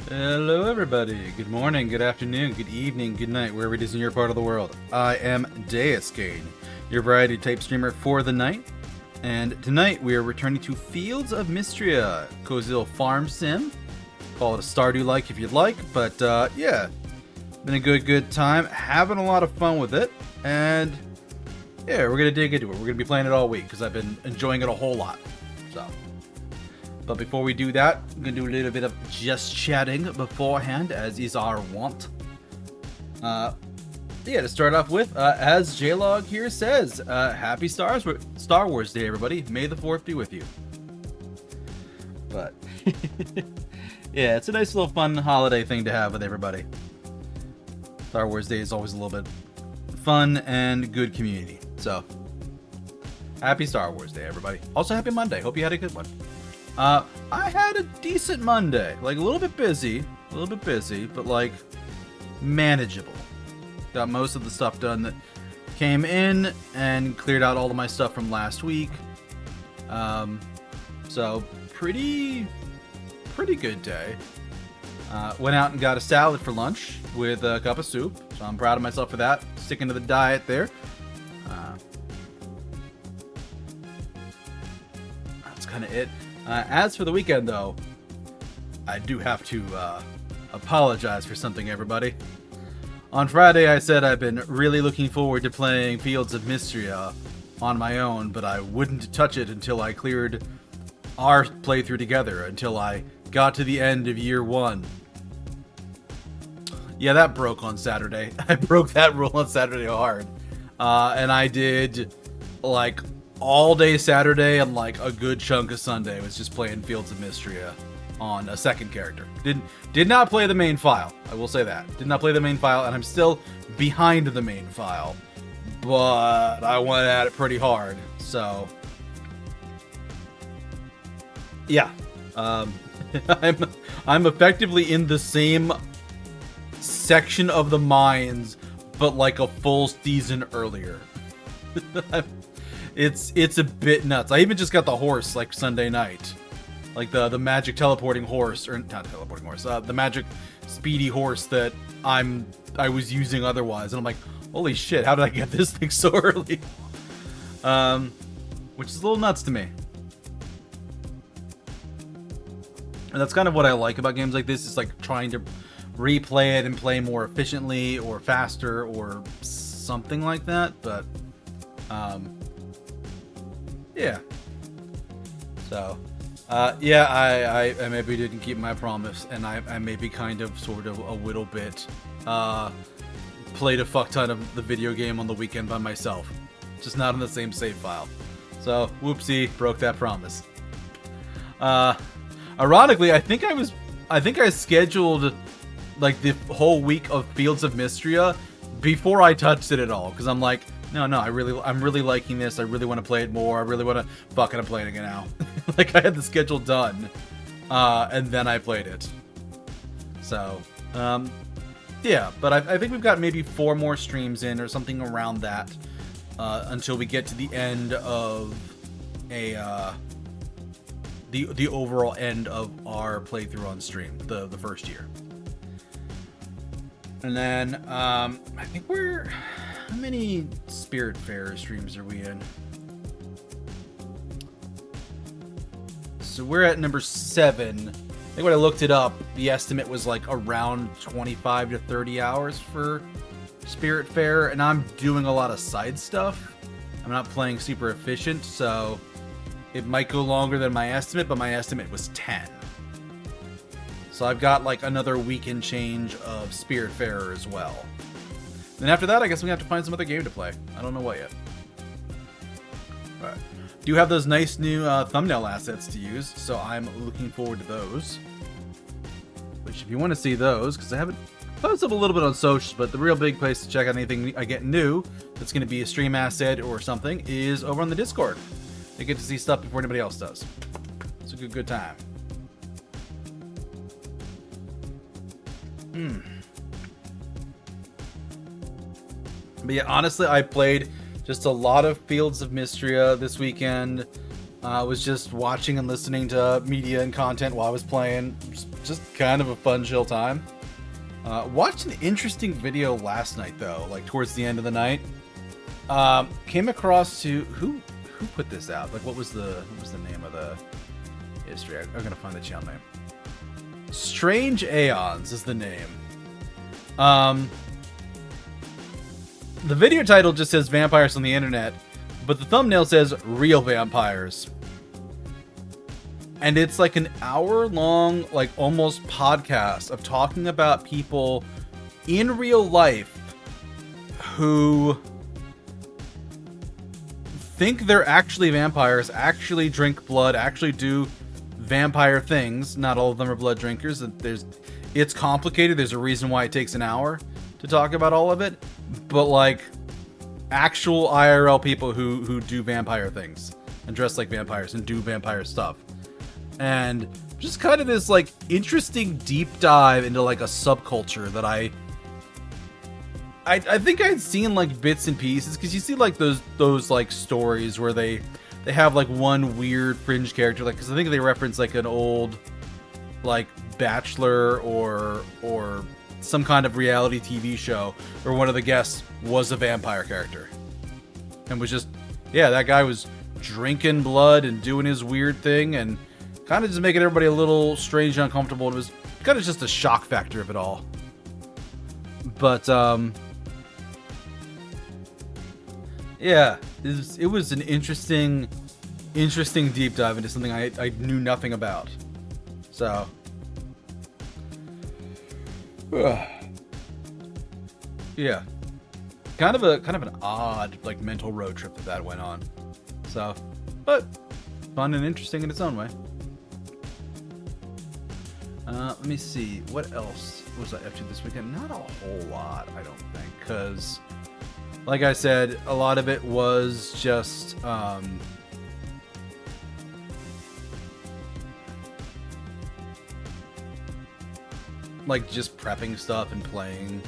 Hello everybody, good morning, good afternoon, good evening, good night, wherever it is in your part of the world. I am Deuscain, your variety type streamer for the night, and tonight we are returning to Fields of Mistria, cozy little farm sim. Call it a Stardew-like if you'd like, but yeah, been a good time, having a lot of fun with it, and yeah, we're gonna dig into it. We're gonna be playing it all week, because I've been enjoying it a whole lot, so. But before we do that, I'm going to do a little bit of just chatting beforehand, as is our wont. Yeah, to start off with, as JLog here says, happy Star Wars Day, everybody. May the 4th be with you. But, yeah, it's a nice little fun holiday thing to have with everybody. Star Wars Day is always a little bit fun and good community. So, happy Star Wars Day, everybody. Also, happy Monday. Hope you had a good one. I had a decent Monday, like a little bit busy, but like manageable. Got most of the stuff done that came in and cleared out all of my stuff from last week. So pretty good day. Went out and got a salad for lunch with a cup of soup, so I'm proud of myself for that. Sticking to the diet there. That's kind of it. As for the weekend, though, I do have to apologize for something, everybody. On Friday, I said I've been really looking forward to playing Fields of Mistria on my own, but I wouldn't touch it until I cleared our playthrough together, until I got to the end of year 1. Yeah, that broke on Saturday. I broke that rule on Saturday hard. And I did, like, all day Saturday and like a good chunk of Sunday was just playing Fields of Mistria on a second character. Did not play the main file. I will say that. Did not play the main file, and I'm still behind the main file. But I went at it pretty hard. So yeah. I'm effectively in the same section of the mines, but like a full season earlier. It's a bit nuts. I even just got the horse like Sunday night, like the magic teleporting horse, or not teleporting horse, the magic speedy horse that I was using otherwise, and I'm like, holy shit, how did I get this thing so early? Which is a little nuts to me. And that's kind of what I like about games like this, is like trying to replay it and play more efficiently or faster or something like that, but yeah. So, yeah, I maybe didn't keep my promise, and I maybe kind of, sort of, a little bit, played a fuck ton of the video game on the weekend by myself. Just not in the same save file. So, whoopsie, broke that promise. Ironically, I think I scheduled, like, the whole week of Fields of Mistria before I touched it at all, because I'm like, no, I'm really liking this. I really want to play it more. I really want to fucking play it again now. Like, I had the schedule done, and then I played it. So, yeah, but I think we've got maybe 4 more streams in or something around that, until we get to the end of the overall end of our playthrough on stream, the first year. And then, I think how many Spiritfarer streams are we in? So we're at number 7. I think when I looked it up, the estimate was like around 25 to 30 hours for Spiritfarer, and I'm doing a lot of side stuff. I'm not playing super efficient, so it might go longer than my estimate, but my estimate was 10. So I've got like another week and change of Spiritfarer as well. Then after that, I guess we have to find some other game to play. I don't know what yet. But do have those nice new thumbnail assets to use, so I'm looking forward to those. Which, if you want to see those, because I haven't posted up a little bit on socials, but the real big place to check out anything I get new that's going to be a stream asset or something is over on the Discord. You get to see stuff before anybody else does. It's a good time. But yeah, honestly, I played just a lot of Fields of Mistria this weekend. I was just watching and listening to media and content while I was playing. Just kind of a fun, chill time. Watched an interesting video last night, though, like towards the end of the night. Came across who put this out? Like, what was the name of the history? I'm gonna find the channel name. Strange Aeons is the name. The video title just says vampires on the internet, but the thumbnail says real vampires. And it's like an hour-long, like almost podcast of talking about people in real life who think they're actually vampires, actually drink blood, actually do vampire things. Not all of them are blood drinkers. It's complicated. There's a reason why it takes an hour to talk about all of it. But like actual IRL people who do vampire things and dress like vampires and do vampire stuff. And just kind of this like interesting deep dive into like a subculture that I think I'd seen like bits and pieces, because you see like those like stories where they have like one weird fringe character, like, because I think they reference like an old like Bachelor or some kind of reality TV show where one of the guests was a vampire character and was just, yeah, that guy was drinking blood and doing his weird thing and kind of just making everybody a little strange and uncomfortable. It was kind of just a shock factor of it all. But yeah, it was an interesting deep dive into something I knew nothing about. So yeah, kind of an odd like mental road trip that went on. So, but fun and interesting in its own way. Let me see, what else was I up to this weekend? Not a whole lot, I don't think, because like I said, a lot of it was just like just prepping stuff and playing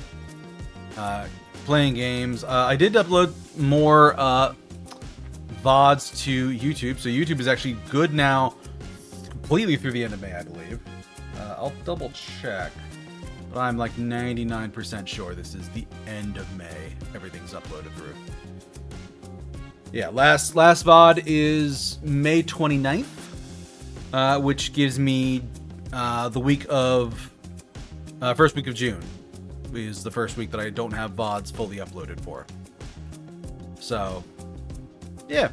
games. I did upload more VODs to YouTube, so YouTube is actually good now, completely through the end of May, I believe. I'll double check, but I'm like 99% sure this is the end of May. Everything's uploaded through. Yeah, last VOD is May 29th, which gives me the week of first week of June is the first week that I don't have VODs fully uploaded for. So, yeah.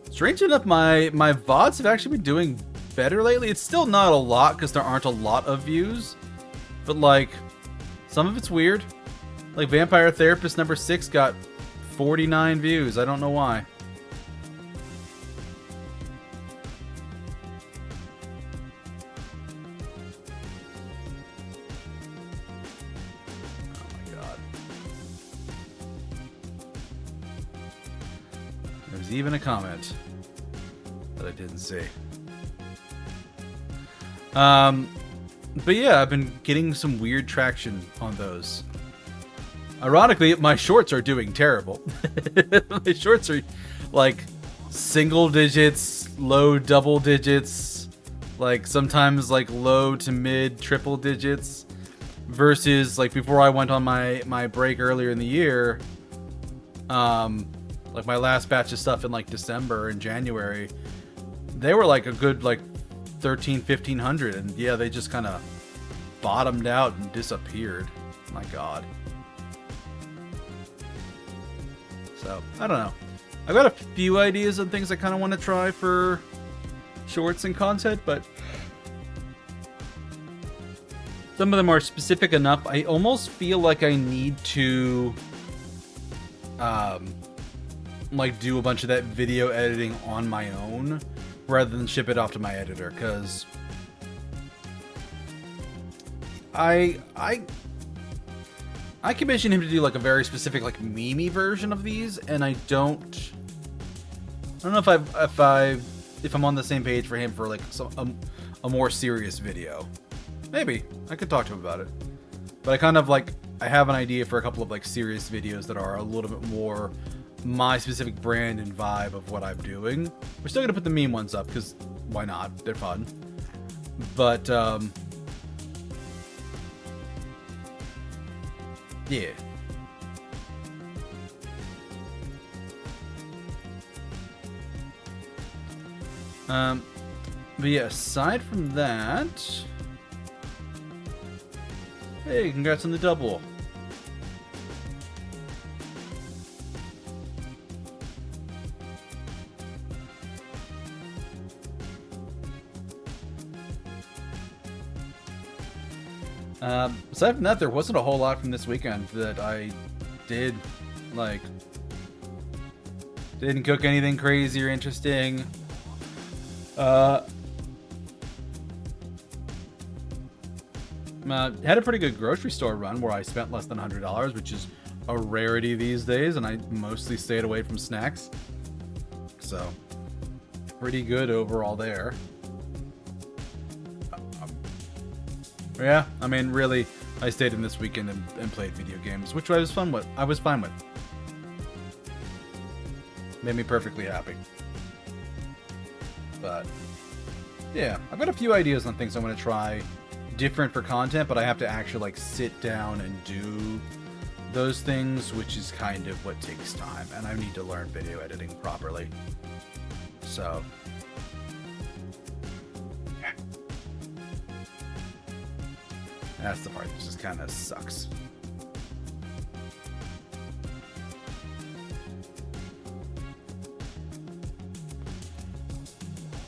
Strange enough, my VODs have actually been doing better lately. It's still not a lot because there aren't a lot of views, but like some of it's weird. Like Vampire Therapist number 6 got 49 views. I don't know why. Oh my god. There's even a comment that I didn't see. But yeah, I've been getting some weird traction on those. Ironically, my shorts are doing terrible. My shorts are like single digits, low double digits, like sometimes like low to mid triple digits, versus like before I went on my break earlier in the year, like my last batch of stuff in like December and January, they were like a good like 1,300-1,500, and yeah, they just kind of bottomed out and disappeared. My god. So I don't know, I've got a few ideas on things I kind of want to try for shorts and content, but some of them are specific enough. I almost feel like I need to like do a bunch of that video editing on my own rather than ship it off to my editor, because I commissioned him to do like a very specific like meme version of these, and I don't know if I'm on the same page for him for like a more serious video. Maybe I could talk to him about it, but I kind of like, I have an idea for a couple of like serious videos that are a little bit more my specific brand and vibe of what I'm doing. We're still gonna put the meme ones up because why not? They're fun. But yeah. But yeah, aside from that, hey, congrats on the double. Aside from that, there wasn't a whole lot from this weekend that I did. Like, didn't cook anything crazy or interesting. Had a pretty good grocery store run where I spent less than $100, which is a rarity these days, and I mostly stayed away from snacks. So, pretty good overall there. Yeah, I mean, really, I stayed in this weekend and played video games, which I was fine with. Made me perfectly happy. But yeah, I've got a few ideas on things I want to try different for content, but I have to actually like sit down and do those things, which is kind of what takes time, and I need to learn video editing properly. So yeah. That's the part that just kind of sucks.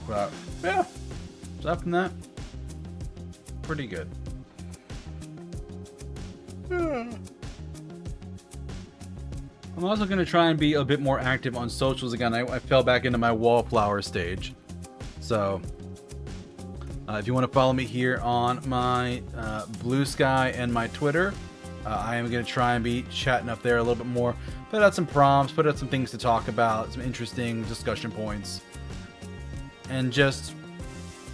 But yeah, aside from that, pretty good. I'm also going to try and be a bit more active on socials again. I fell back into my wallflower stage. So, if you want to follow me here on my Blue Sky and my Twitter, I am going to try and be chatting up there a little bit more. Put out some prompts, put out some things to talk about, some interesting discussion points. And just,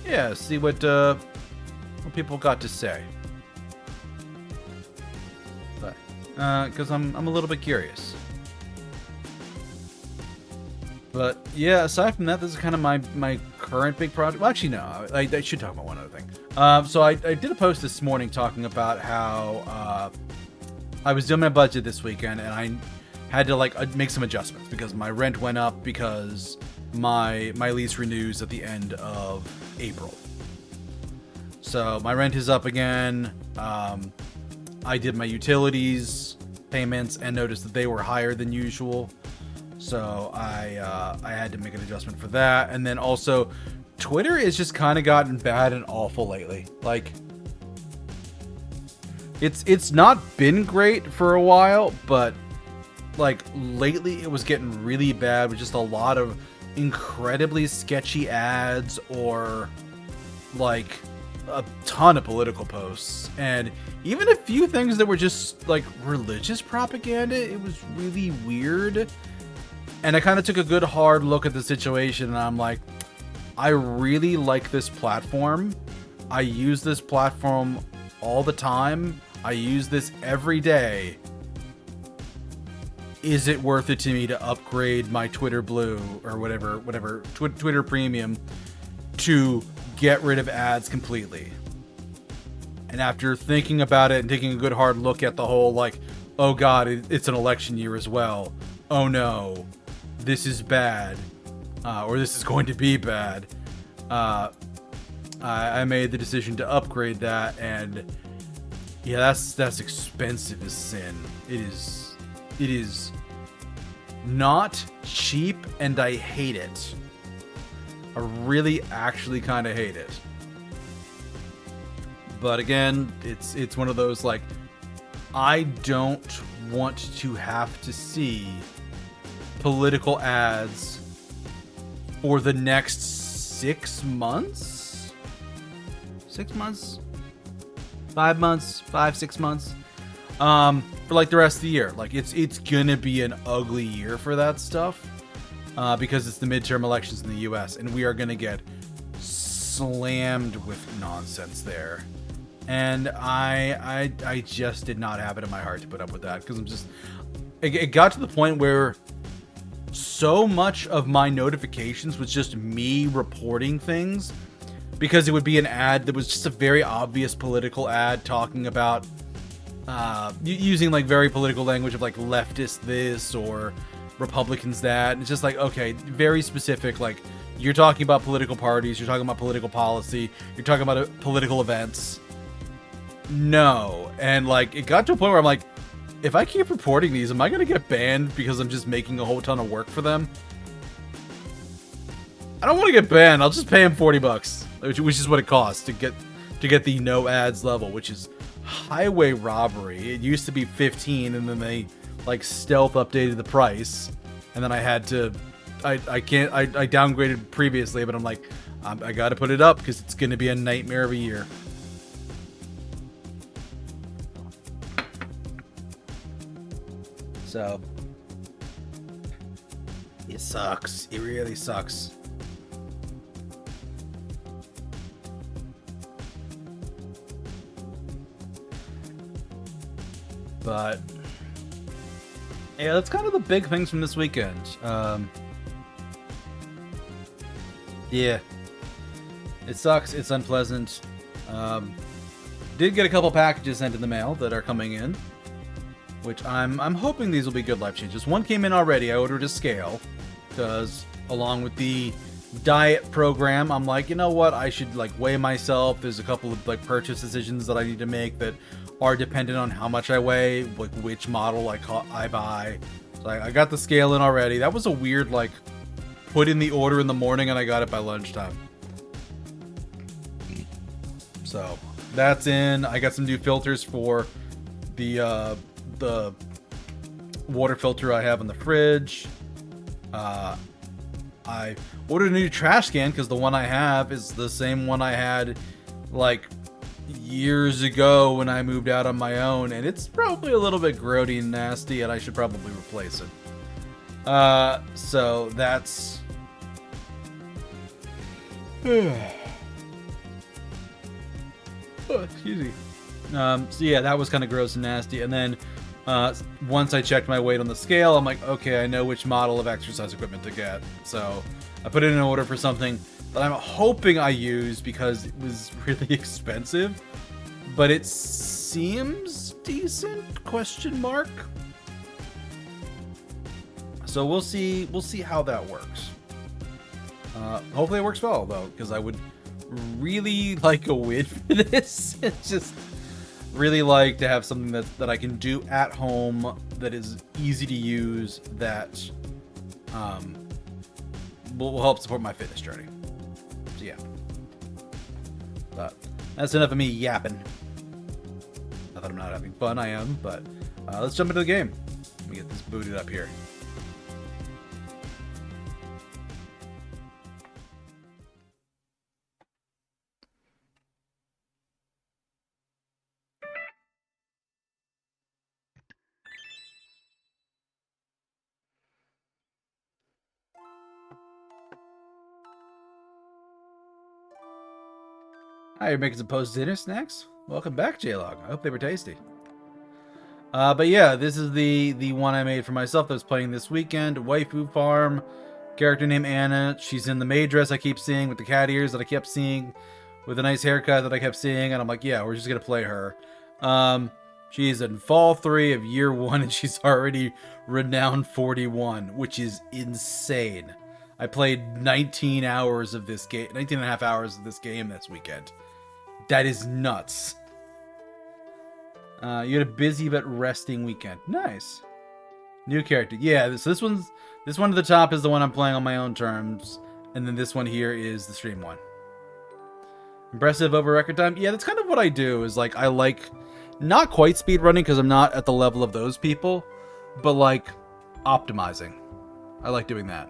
yeah, see what people got to say. But, because I'm a little bit curious. But, yeah, aside from that, this is kind of my current big project. Well, actually, no, I should talk about one other thing. So I did a post this morning talking about how I was doing my budget this weekend, and I had to, like, make some adjustments because my rent went up because my lease renews at the end of April. So my rent is up again. I did my utilities payments and noticed that they were higher than usual. So I had to make an adjustment for that. And then also Twitter has just kind of gotten bad and awful lately. Like, it's not been great for a while, but like lately it was getting really bad with just a lot of incredibly sketchy ads or like a ton of political posts and even a few things that were just like religious propaganda. It was really weird, and I kind of took a good hard look at the situation, and I'm like, I really like this platform. I use this platform all the time. I use this every day. Is it worth it to me to upgrade my Twitter Blue or whatever Twitter Premium to get rid of ads completely? And after thinking about it and taking a good hard look at the whole, like, oh god, it's an election year as well. Oh no, this is bad, or this is going to be bad. I made the decision to upgrade that, and yeah, that's expensive as sin. It is not cheap, and I hate it. I really actually kind of hate it. But again, it's one of those, like, I don't want to have to see political ads for the next 6 months? 6 months? 5 months? 6 months? For like the rest of the year. Like, it's gonna be an ugly year for that stuff, because it's the midterm elections in the US, and we are gonna get slammed with nonsense there. And I just did not have it in my heart to put up with that, because it got to the point where so much of my notifications was just me reporting things, because it would be an ad that was just a very obvious political ad talking about using like very political language of like leftist this or Republicans that. And it's just like, okay, very specific. Like, you're talking about political parties, you're talking about political policy, you're talking about political events. No. And like, it got to a point where I'm like, if I keep reporting these, am I gonna get banned because I'm just making a whole ton of work for them? I don't want to get banned. I'll just pay him $40, which is what it costs to get the no ads level, which is highway robbery. It used to be 15, and then they like stealth updated the price, and then I had to, I downgraded previously, but I'm like, I got to put it up because it's going to be a nightmare of a year. So it sucks. It really sucks. But yeah, that's kind of the big things from this weekend. Yeah, it sucks. It's unpleasant. Did get a couple packages sent in the mail that are coming in, which I'm hoping these will be good life changes. One came in already. I ordered a scale because along with the diet program, I'm like, you know what? I should like weigh myself. There's a couple of like purchase decisions that I need to make that are dependent on how much I weigh, like which model I buy. So I got the scale in already. That was a weird, like, put in the order in the morning and I got it by lunchtime. So that's in. I got some new filters for the water filter I have in the fridge. I ordered a new trash can because the one I have is the same one I had like years ago when I moved out on my own, and it's probably a little bit grody and nasty, and I should probably replace it. So that's excuse me. So yeah, that was kind of gross and nasty. And then once I checked my weight on the scale, I'm like, okay, I know which model of exercise equipment to get. So I put in an order for something that I'm hoping I use because it was really expensive, but it seems decent, question mark. So we'll see how that works. Hopefully it works well though, because I would really like a win for this. It's just really like to have something that I can do at home that is easy to use, that will help support my fitness journey. So yeah, but that's enough of me yapping. Not that I'm not having fun, I am, but let's jump into the game. Let me get this booted up here. Hi, you're making some post-dinner snacks? Welcome back, J-Log. I hope they were tasty. But yeah, this is the one I made for myself that was playing this weekend. Waifu Farm. Character named Anna. She's in the maid dress I keep seeing with the cat ears that I kept seeing, with a nice haircut that I kept seeing, and I'm like, yeah, we're just gonna play her. She's in Fall 3 of Year 1, and she's already renowned 41, which is insane. I played 19 hours of this game, 19 and a half hours of this game this weekend. That is nuts. You had a busy but resting weekend. Nice. New character. Yeah, so this one at the top is the one I'm playing on my own terms, and then this one here is the stream one. Impressive over record time. Yeah, that's kind of what I do, is like, I like, not quite speed running because I'm not at the level of those people, but like optimizing. I like doing that.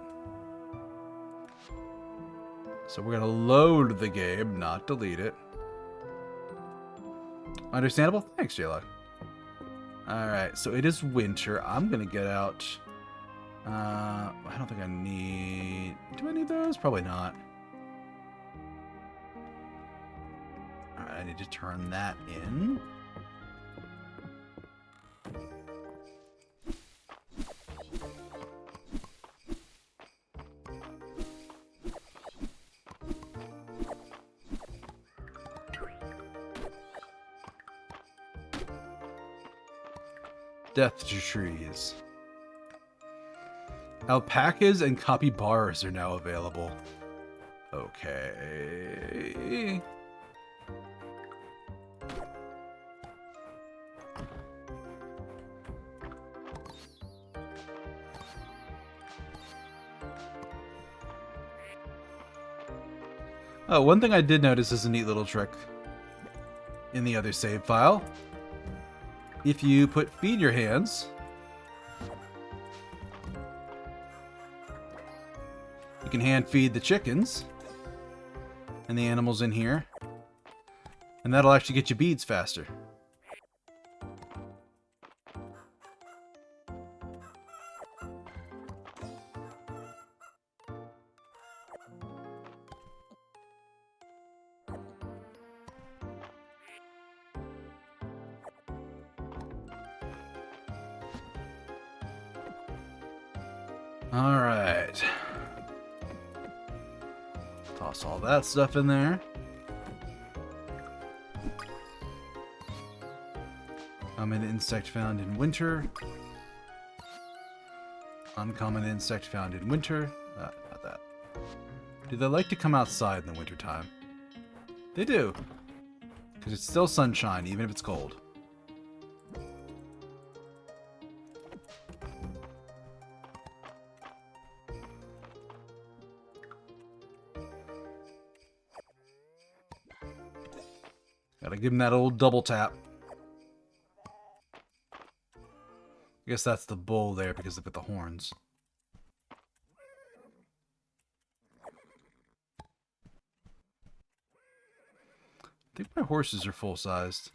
So we're gonna load the game, not delete it. Understandable? Thanks, J-Log. Alright, so it is winter. I'm gonna get out... I don't think I need... Do I need those? Probably not. Alright, I need to turn that in. Death to trees. Alpacas and capybaras are now available. Okay. Oh, one thing I did notice is a neat little trick in the other save file. If you put feed in your hands, you can hand feed the chickens and the animals in here, and that'll actually get you beads faster. Alright. Toss all that stuff in there. Common insect found in winter. Uncommon insect found in winter. Not that. Do they like to come outside in the wintertime? They do. Because it's still sunshine, even if it's cold. Gotta give him that old double tap. I guess that's the bull there because they put the horns. I think my horses are full-sized.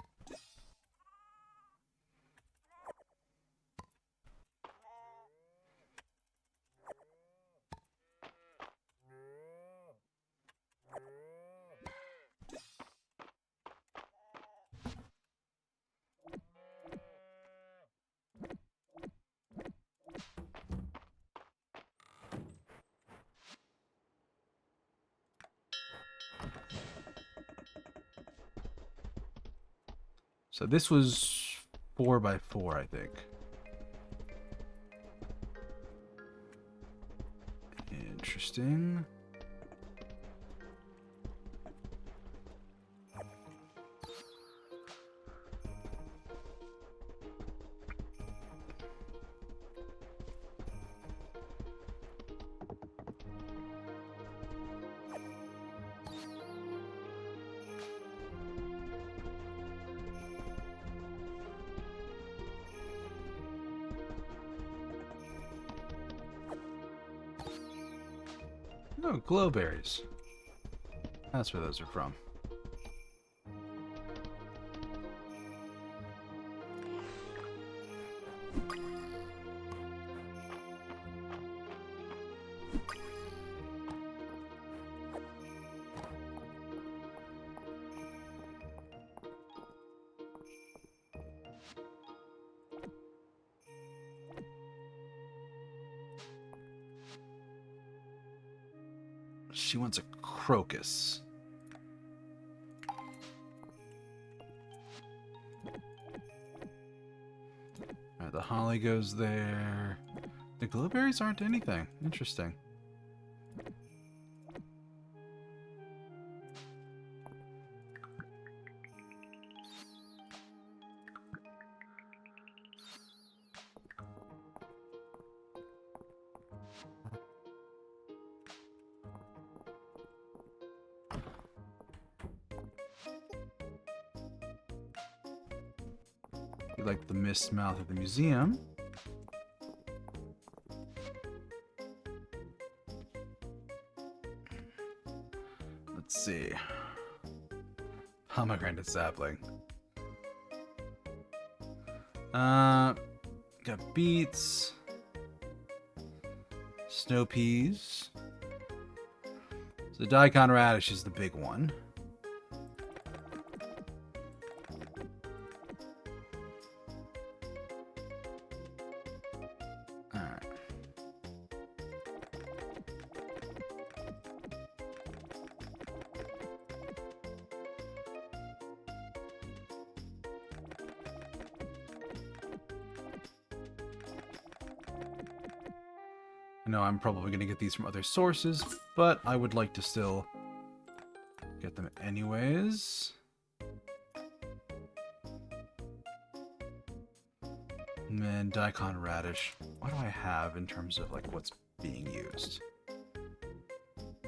So this was 4x4, I think. Interesting. Oh, glowberries. That's where those are from. She wants a crocus. Alright, the holly goes there. The glowberries aren't anything. Interesting. You like the mist mouth of the museum. Let's see. Pomegranate sapling. Got beets. Snow peas. So the daikon radish is the big one. know I'm probably going to get these from other sources, but I would like to still get them anyways. And daikon radish. What do I have in terms of like what's being used?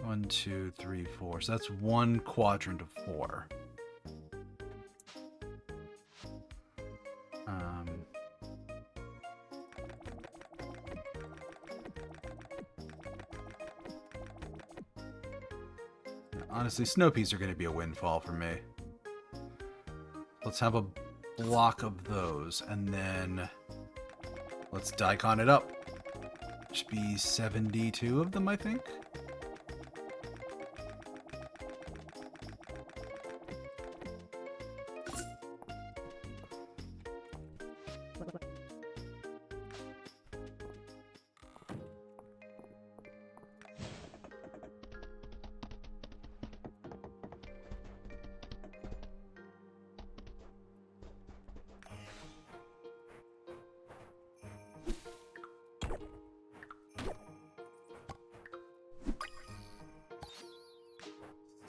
1, 2, 3, 4. So that's 1 quadrant of 4. Honestly, snow peas are going to be a windfall for me. Let's have a block of those, and then let's daikon it up. Should be 72 of them, I think.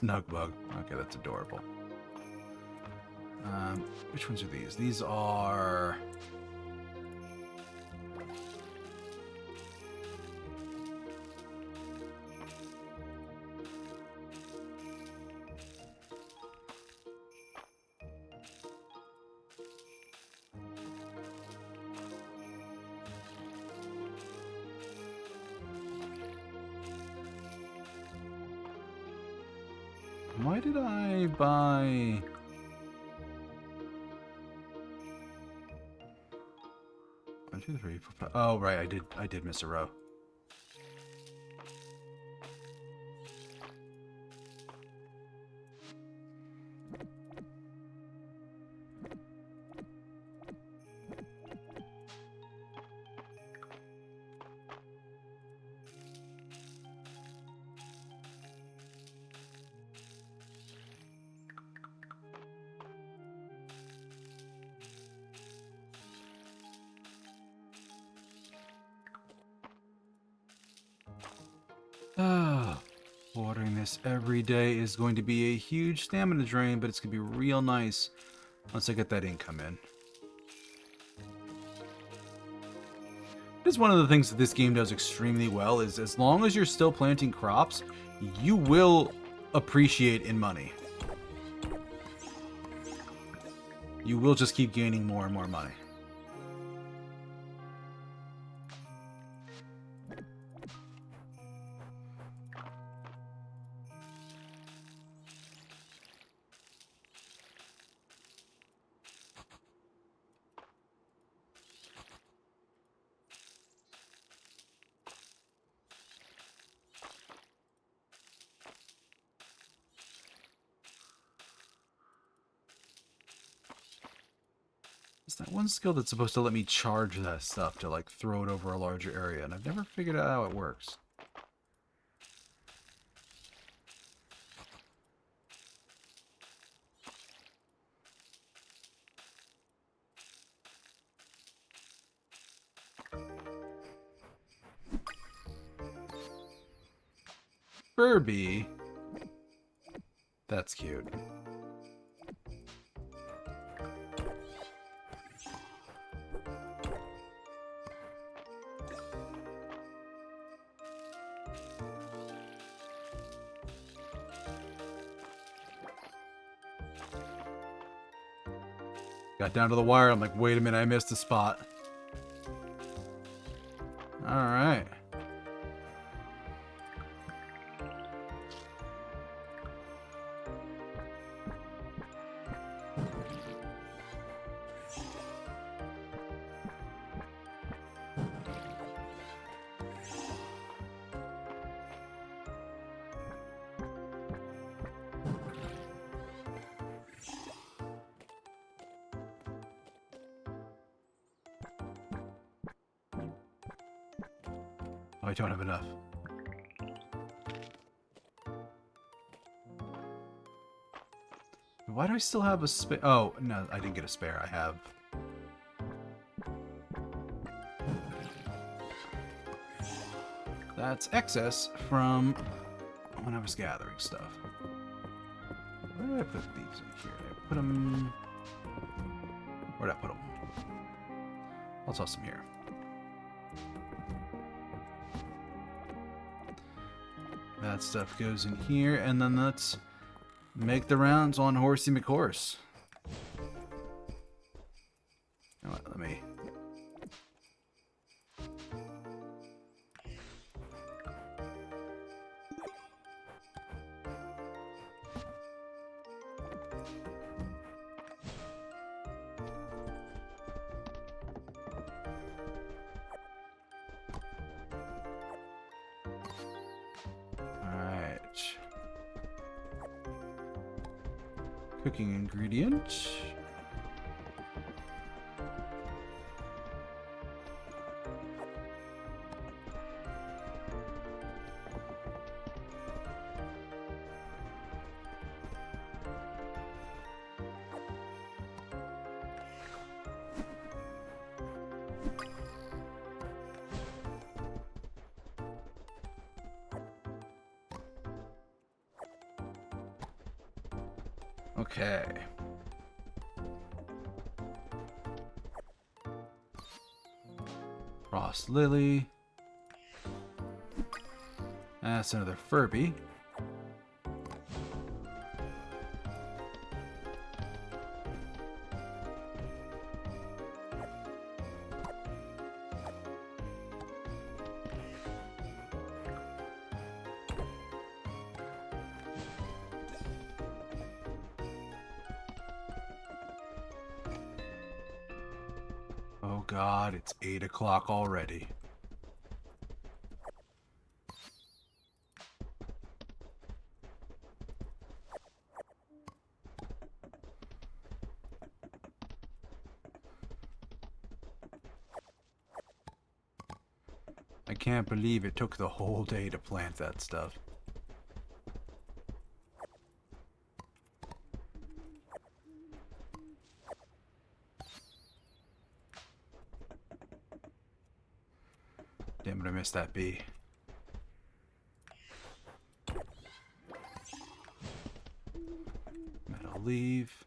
Snugbug. Okay, that's adorable. Which ones are these? These are... Why did I buy... One, two, three, four, five. Oh, right, I did miss a row. Watering this every day is going to be a huge stamina drain, but it's going to be real nice once I get that income in. It is one of the things that this game does extremely well, is as long as you're still planting crops, you will appreciate in money. You will just keep gaining more and more money. It's that one skill that's supposed to let me charge that stuff to like throw it over a larger area, and I've never figured out how it works. Furby. That's cute. Got down to the wire. I'm like, wait a minute, I missed a spot. All right. I don't have enough. Why do I still have a spare? Oh, no, I didn't get a spare. I have... That's excess from when I was gathering stuff. Where did I put these in here? Did I put them... Where did I put them? I'll toss them here. That stuff goes in here, and then let's make the rounds on Horsey McHorse. You know what, let me... Cooking ingredient. Okay. Frost Lily. That's another Furby. Oh God, it's 8 o'clock already. I can't believe it took the whole day to plant that stuff. Damn it, I missed that bee. Metal leaf.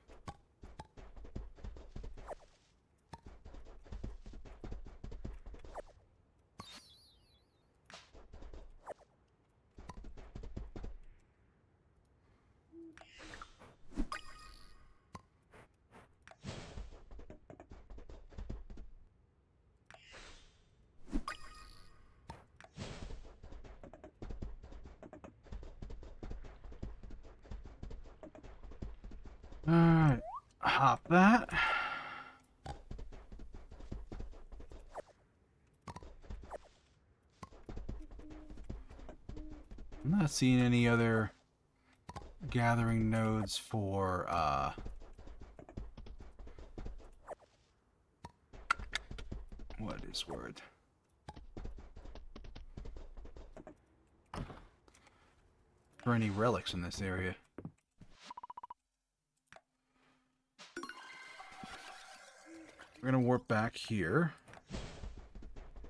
Alright, hop that. I'm not seeing any other gathering nodes for, what is word? For any relics in this area. We're gonna warp back here.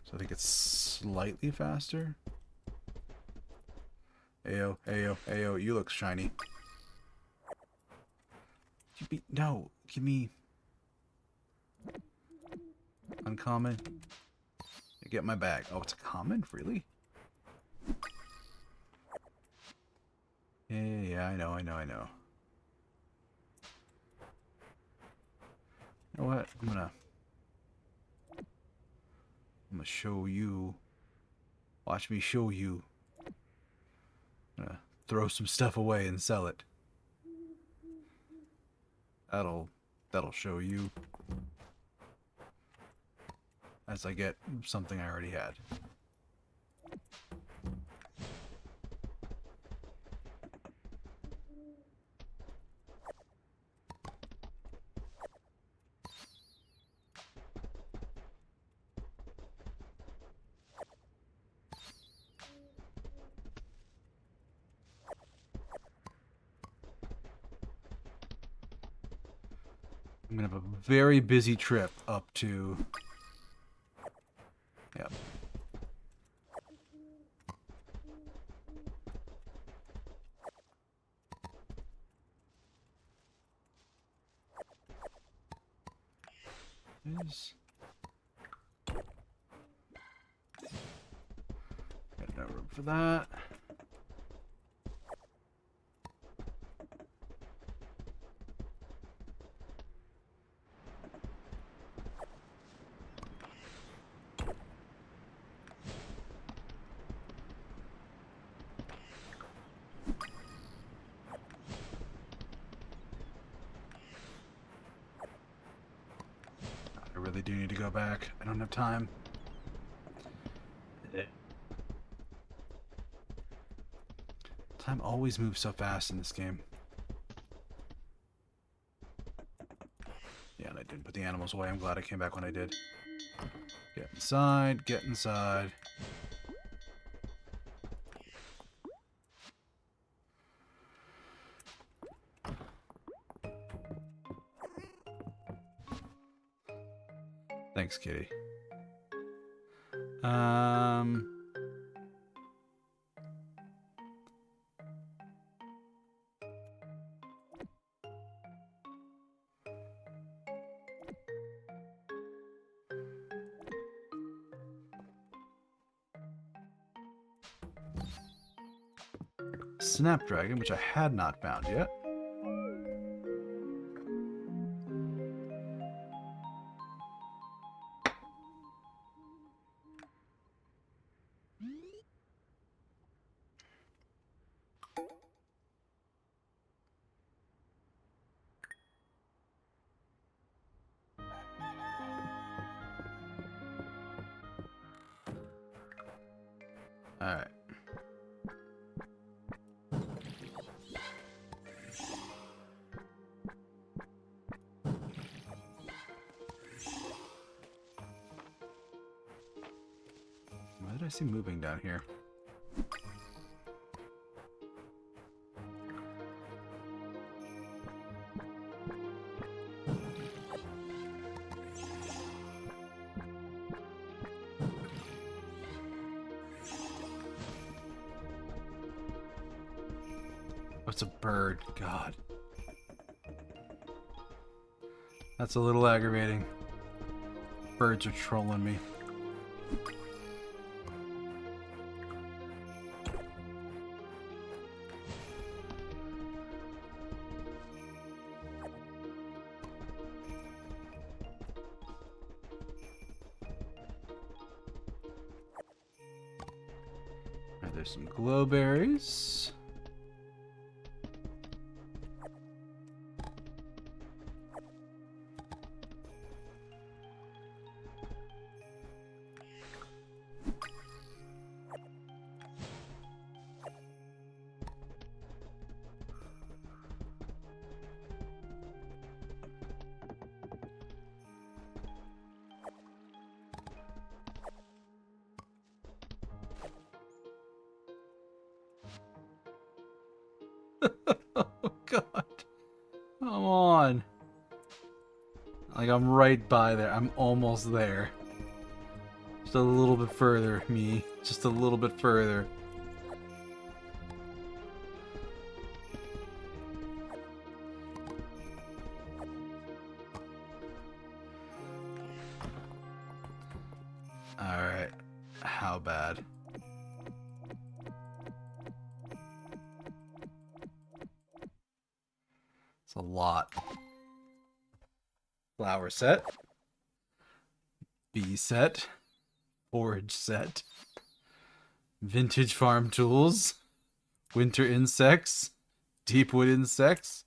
So I think it's slightly faster. Ayo, ayo, ayo, you look shiny. No, give me... Uncommon. Get my bag. Oh, it's a common? Really? Yeah, I know. You know what? I'm gonna show you. Watch me show you. I'm gonna throw some stuff away and sell it. That'll show you. As I get something I already had. I'm gonna have a very busy trip up to... Yep. is. Got no room for that. I really do need to go back. I don't have time. Time always moves so fast in this game. Yeah, and I didn't put the animals away. I'm glad I came back when I did. Get inside, get inside. Thanks, kitty. Snapdragon, which I had not found yet. Alright. Why did I see moving down here? What's a bird? God. That's a little aggravating. Birds are trolling me. Alright, there's some glowberries. Oh God. Come on. Like, I'm right by there. I'm almost there. Just a little bit further, me. Just a little bit further. Alright. How bad? It's a lot. Flower set. Bee set. Forage set. Vintage farm tools. Winter insects. Deep wood insects.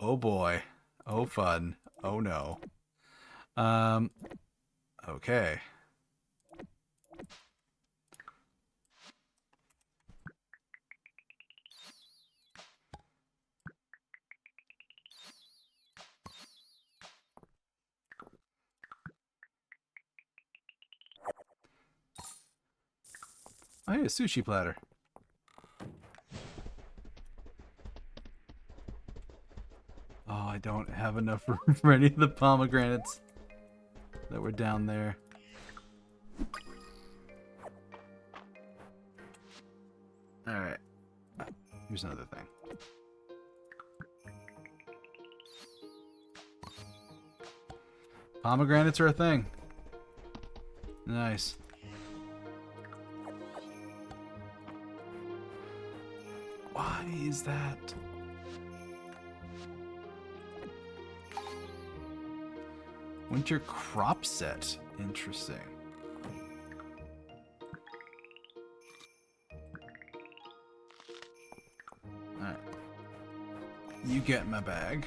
Oh boy. Oh fun. Oh no. Okay. Oh, hey, a sushi platter. Oh, I don't have enough room for any of the pomegranates that were down there. Alright. Here's another thing. Pomegranates are a thing. Nice. Why is that? Winter crop set. Interesting. Alright. You get my bag.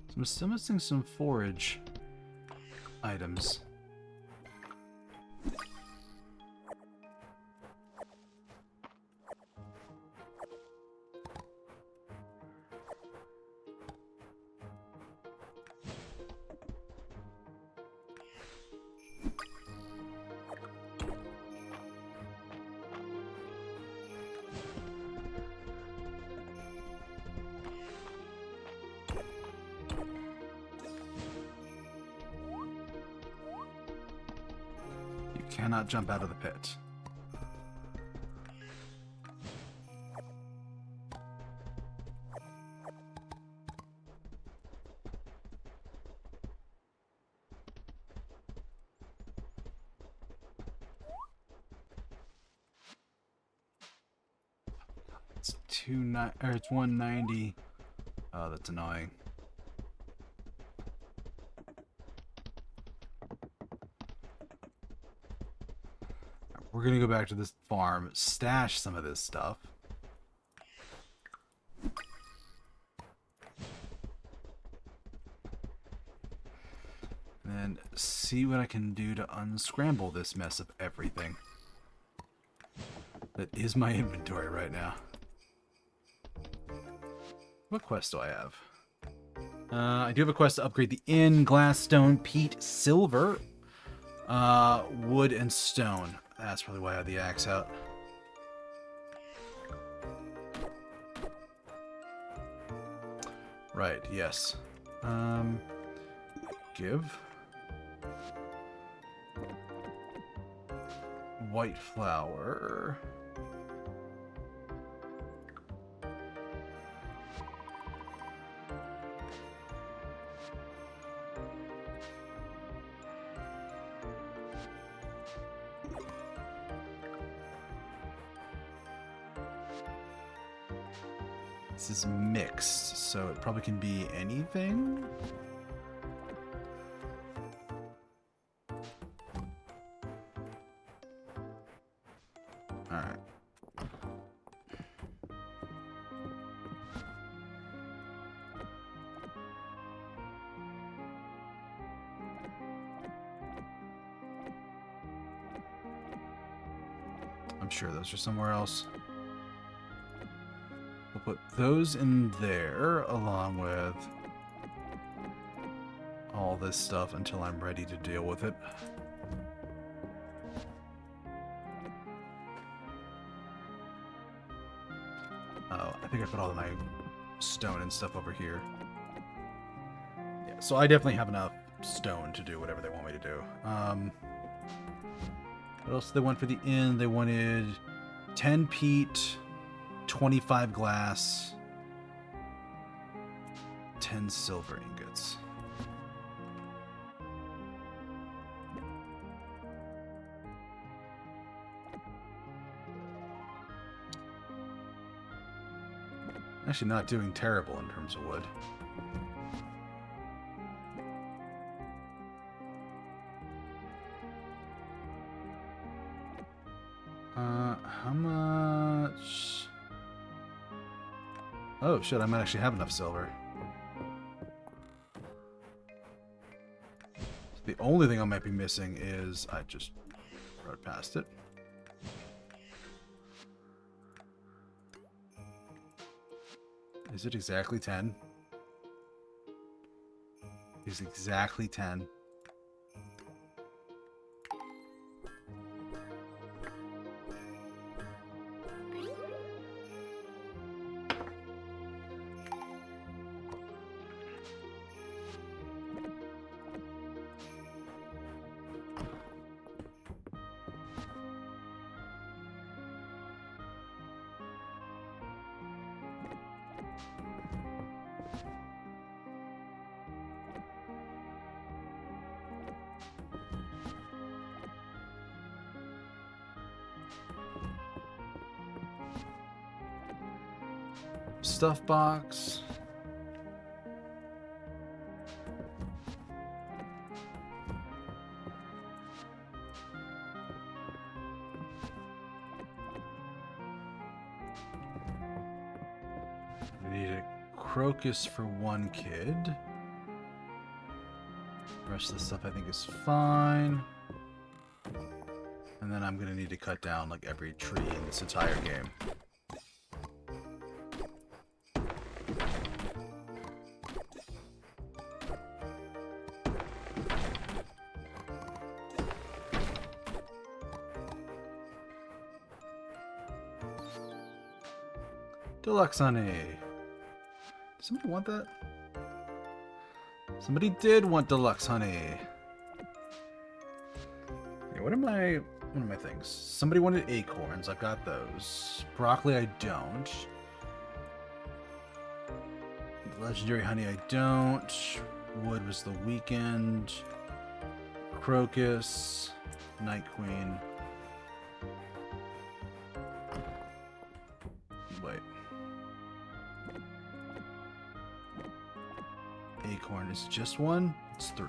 So I'm still missing some forage items. Cannot jump out of the pit. It's 190. Oh, that's annoying. We're gonna go back to this farm, stash some of this stuff. And then see what I can do to unscramble this mess of everything that is my inventory right now. What quest do I have? I do have a quest to upgrade the inn, glass, stone, peat, silver, wood, and stone. That's probably why I have the axe out. Right, yes. Give. White flour. This is mixed, so it probably can be anything. Alright. I'm sure those are somewhere else. We'll put those in there along with all this stuff until I'm ready to deal with it. Oh, I think I put all of my stone and stuff over here. Yeah, so I definitely have enough stone to do whatever they want me to do. What else did they want for the inn? They wanted 10 peat, 25 glass, 10 silver ingots. Actually not doing terrible in terms of wood. How much? Oh shit, I might actually have enough silver. The only thing I might be missing is I just rode past it. Is it exactly 10? It's exactly 10. Stuff box. We need a crocus for one kid. The rest of the stuff I think is fine. And then I'm gonna need to cut down like every tree in this entire game. Deluxe honey. Does somebody want that? Somebody did want deluxe honey. Okay, what are my things? Somebody wanted acorns. I've got those. Broccoli, I don't. Legendary honey, I don't. Wood was the weekend. Crocus. Night Queen. Wait. Acorn is just one? It's 3.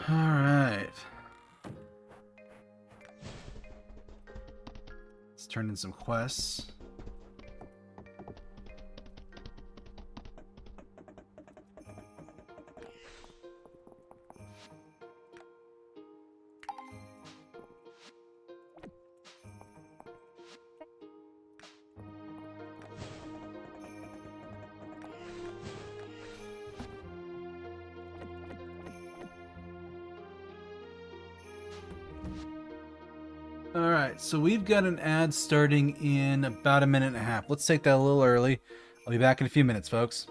Alright. Let's turn in some quests. Alright, so we've got an ad starting in about a minute and a half. Let's take that a little early. I'll be back in a few minutes, folks.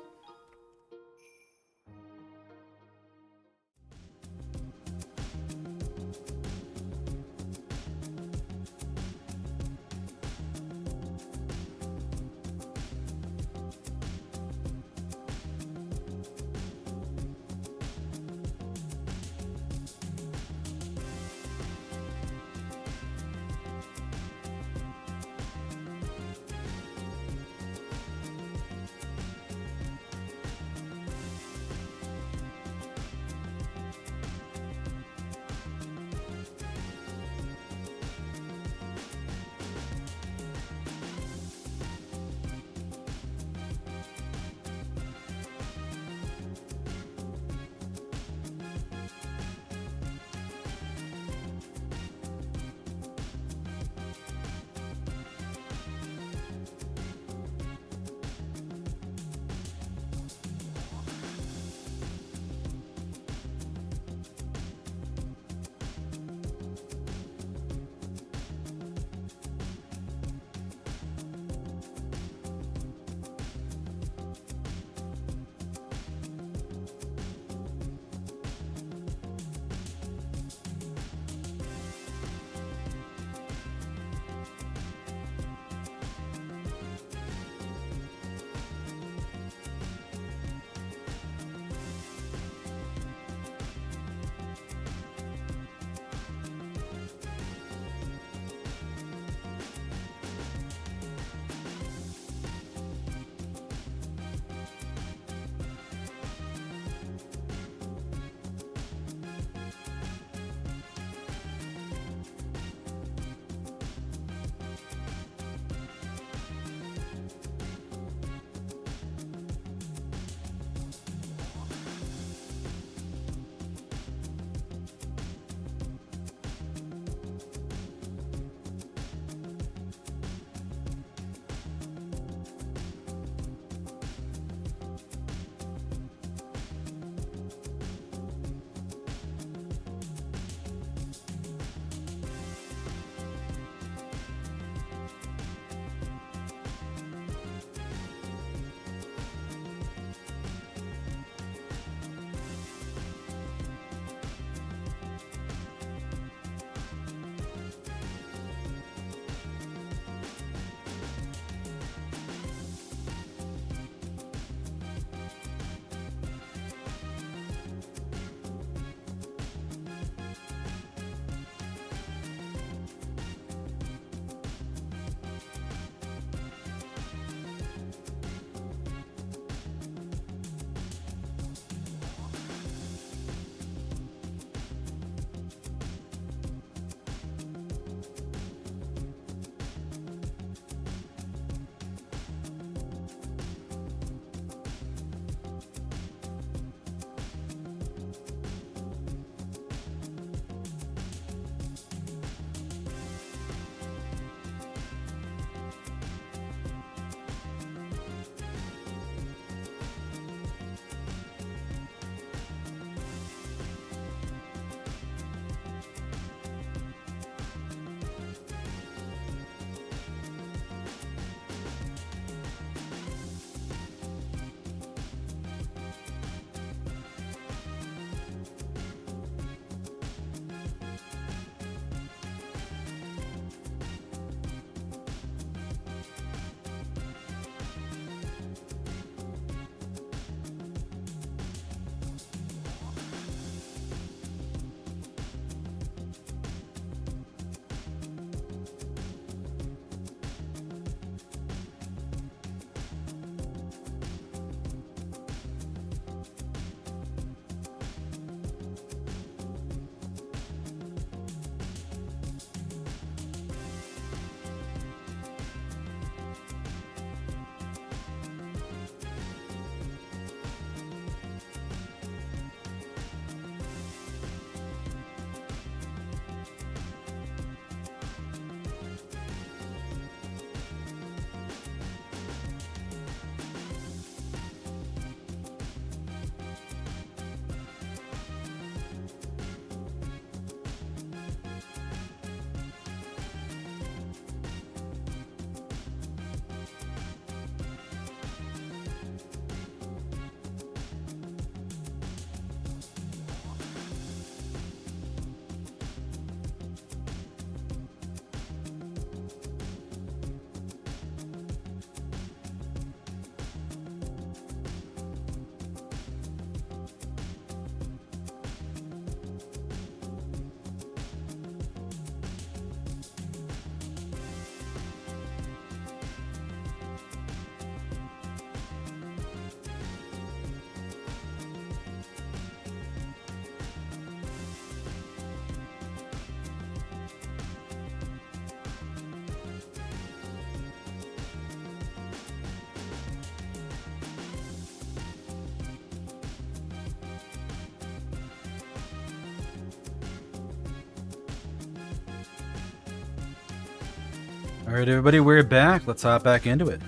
Alright, everybody, we're back. Let's hop back into it.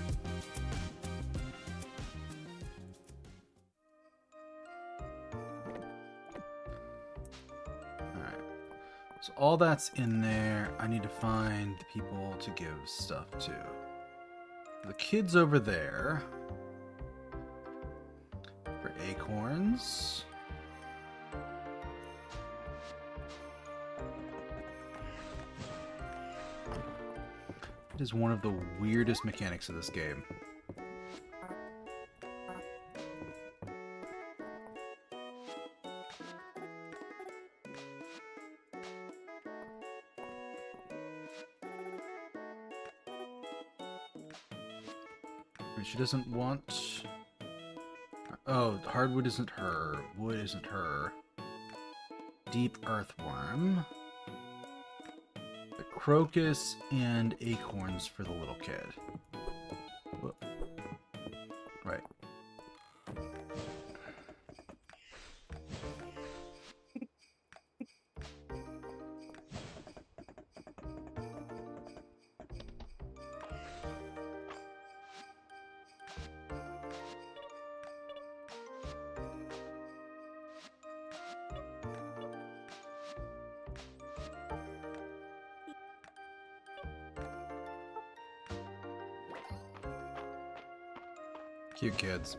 Alright. So all that's in there. I need to find people to give stuff to. The kids over there. For acorns. It is one of the weirdest mechanics of this game. She doesn't want... Oh, hardwood isn't her. Wood isn't her. Deep earthworm. The crocus and acorns for the little kid. Whoop. Right. Cute kids.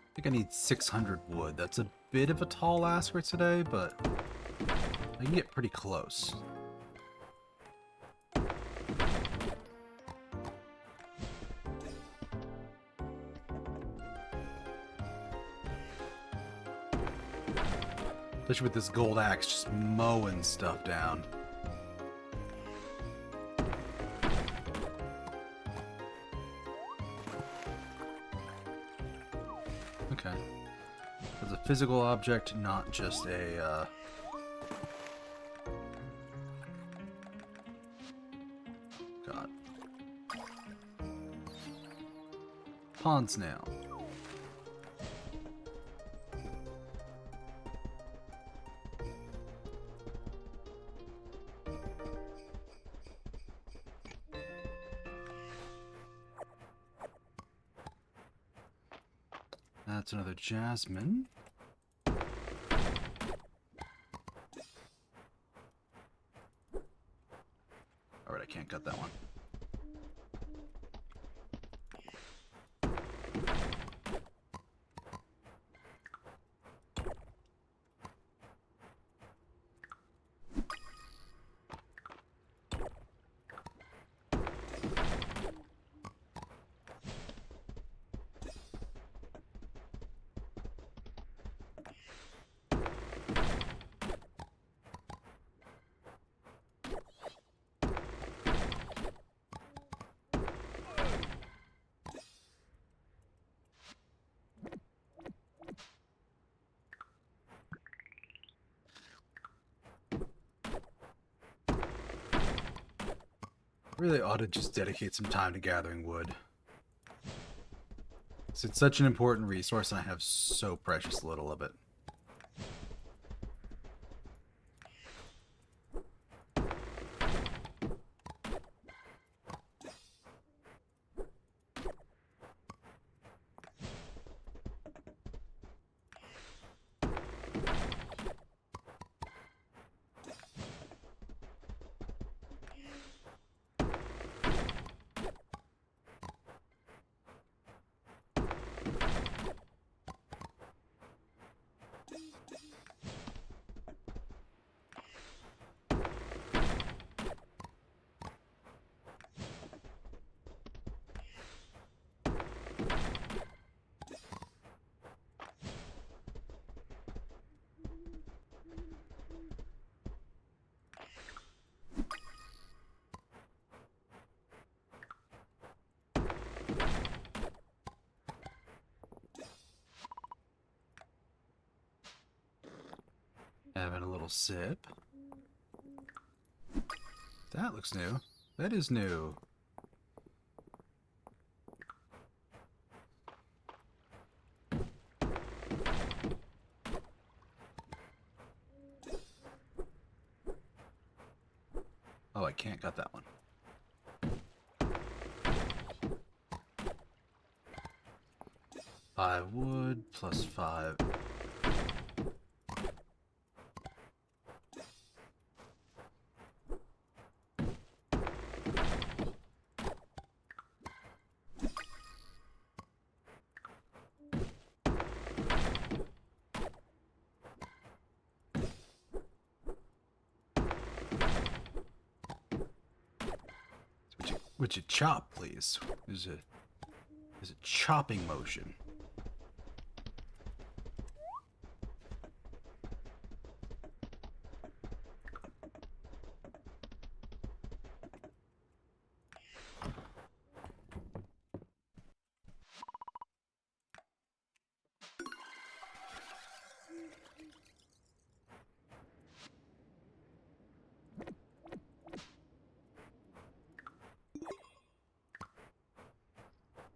I think I need 600 wood. That's a bit of a tall ask for today, but I can get pretty close. Especially with this gold axe just mowing stuff down. Okay. It's a physical object, not just a, God. Pond snail. That's another jasmine. Alright, I can't cut that one. Really ought to just dedicate some time to gathering wood. It's such an important resource and I have so precious little of it. Having a little sip. That looks new. That is new. Oh, I can't cut that one. Five wood plus 5. Would you chop, please? There's a chopping motion.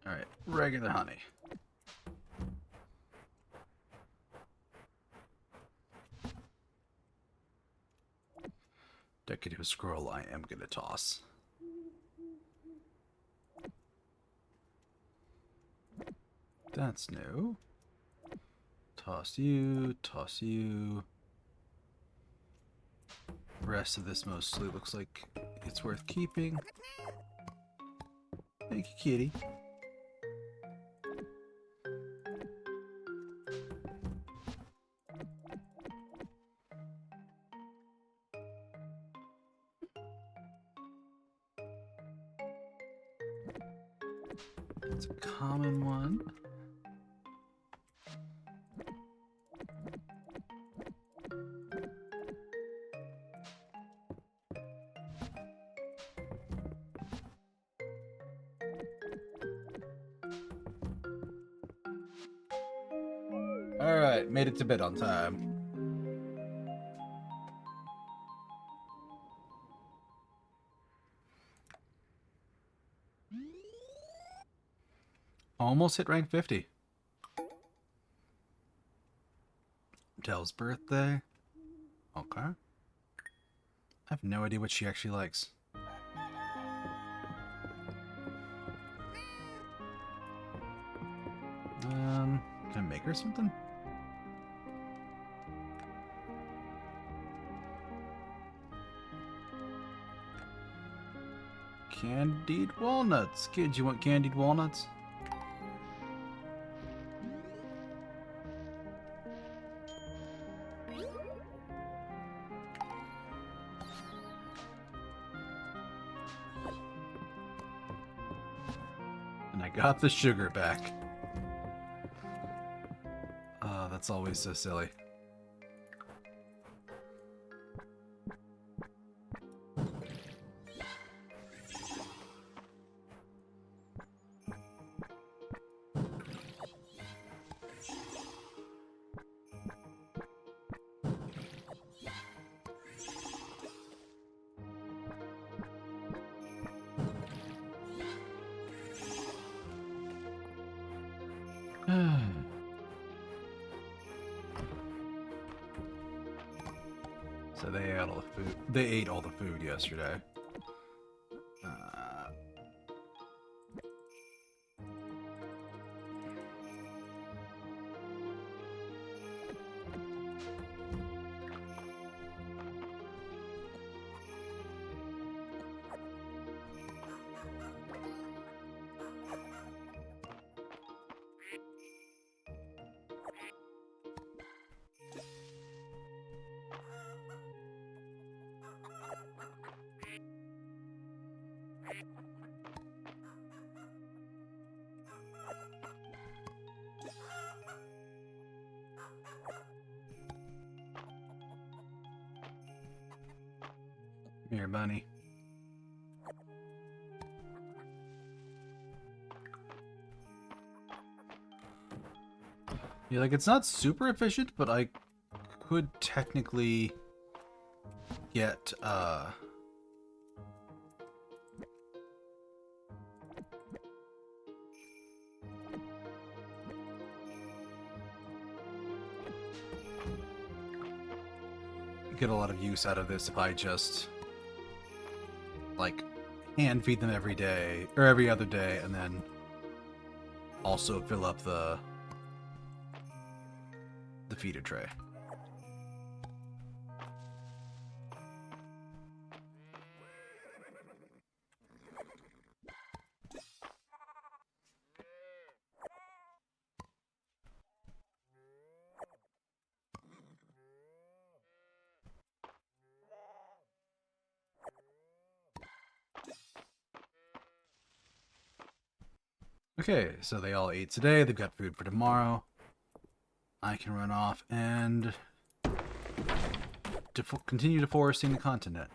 Alright, regular honey. Decorative scroll I am gonna toss. That's new. Toss you, toss you. The rest of this mostly looks like it's worth keeping. Thank you, kitty. It's a common one. Alright, made it to bed on time. Almost hit rank 50. Dell's birthday. Okay. I have no idea what she actually likes. Can I make her something? Candied walnuts. Kid, you want candied walnuts? And I got the sugar back. Oh, that's always so silly. So they ate all the food. They ate all the food yesterday. Here, bunny. Yeah, like, it's not super efficient, but I could technically get get a lot of use out of this if I just like hand feed them every day or every other day, and then also fill up the feeder tray. Okay, so they all ate today. They've got food for tomorrow. I can run off and continue deforesting the continent.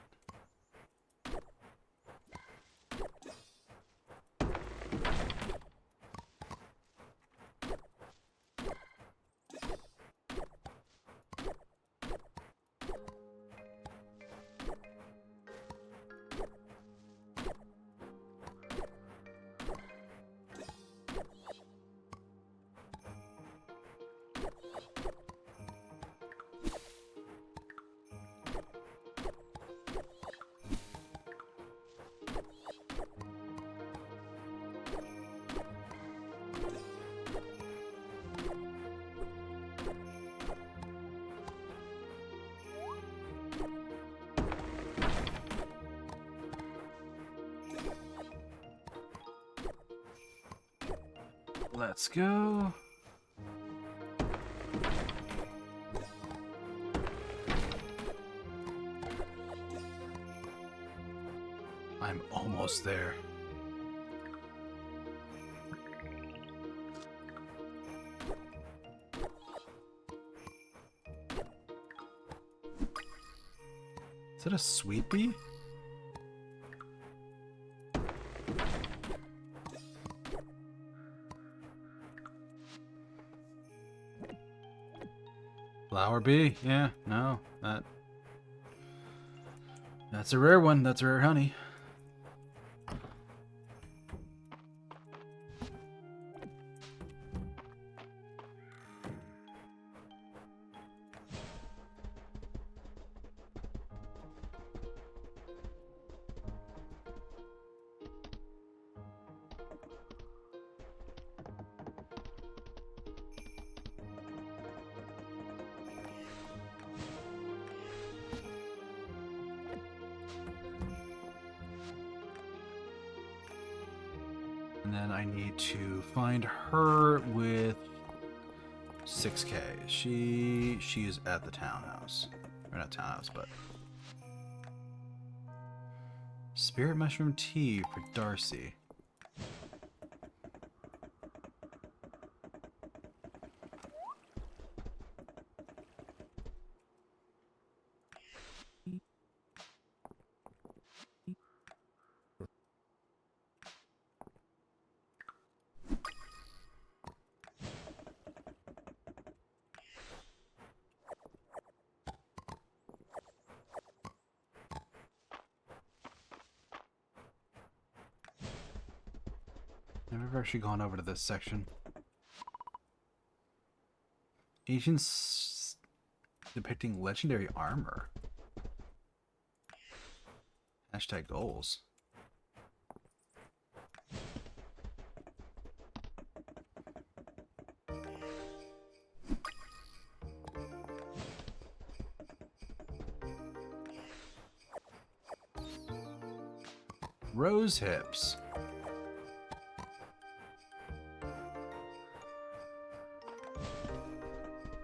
Let's go. I'm almost there. Is that a sweet bee? Flower bee? Yeah, no, that's a rare one. That's rare honey. And then I need to find her with 6K. She is at the townhouse. Or not townhouse, but spirit mushroom tea for Darcy. Never actually gone over to this section. Agents depicting legendary armor. Hashtag goals. Rose hips.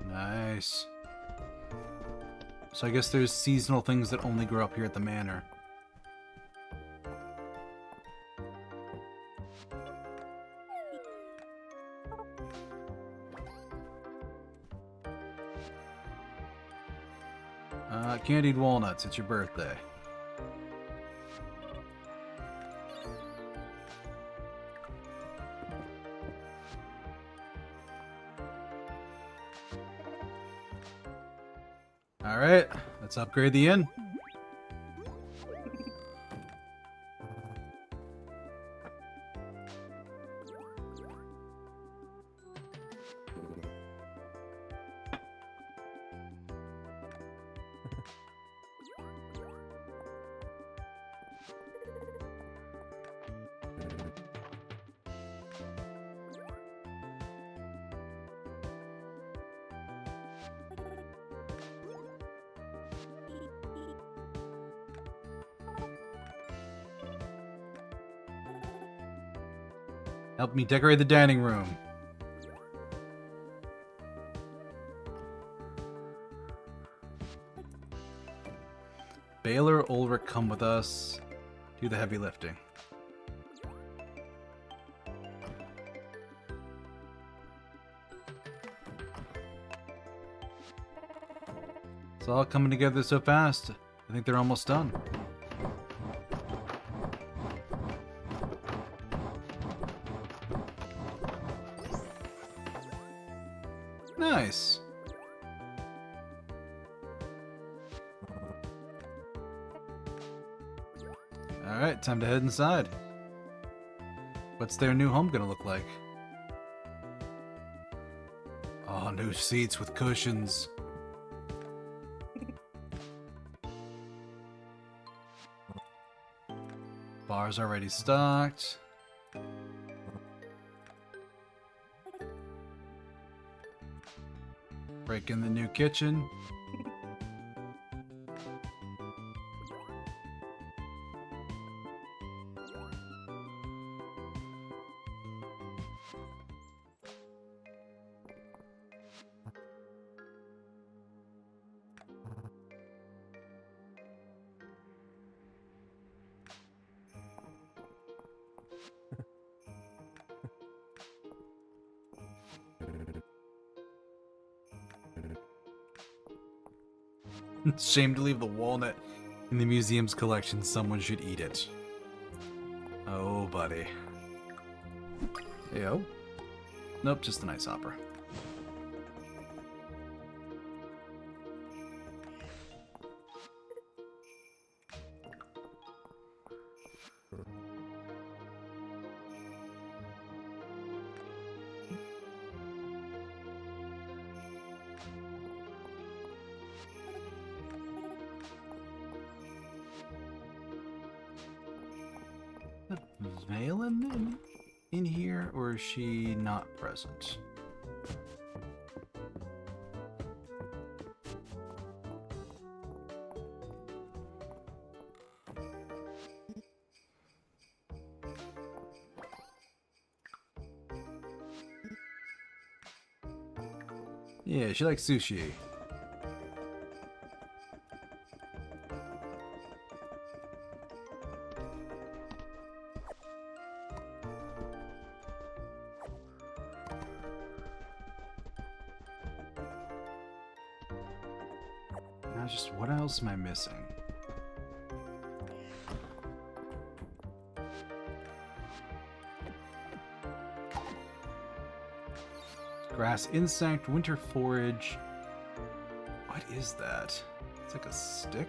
Nice. So I guess there's seasonal things that only grow up here at the manor. Candied walnuts, it's your birthday. Alright, let's upgrade the inn. Help me decorate the dining room. Baylor, Ulrich, come with us. Do the heavy lifting. It's all coming together so fast. I think they're almost done. Nice. Alright, time to head inside. What's their new home gonna look like? Oh, new seats with cushions. Bar's already stocked. Break in the new kitchen. Shame to leave the walnut in the museum's collection. Someone should eat it. Oh, buddy. Yo. Nope, just a nice hopper. Valen in here, or is she not present? Yeah, she likes sushi. Just what else am I missing? Grass insect, winter forage. What is that? It's like a stick?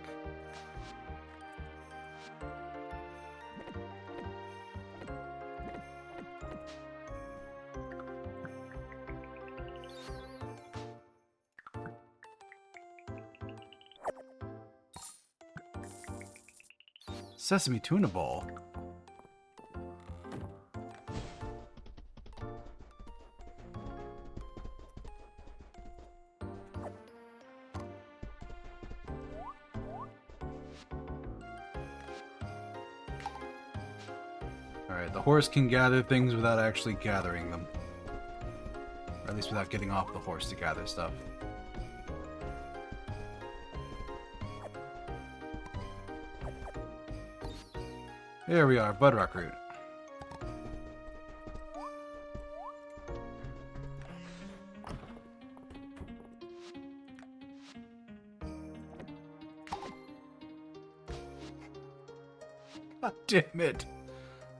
Sesame tuna ball. Alright, the horse can gather things without actually gathering them. Or at least without getting off the horse to gather stuff. There we are, Budrock root. God damn it.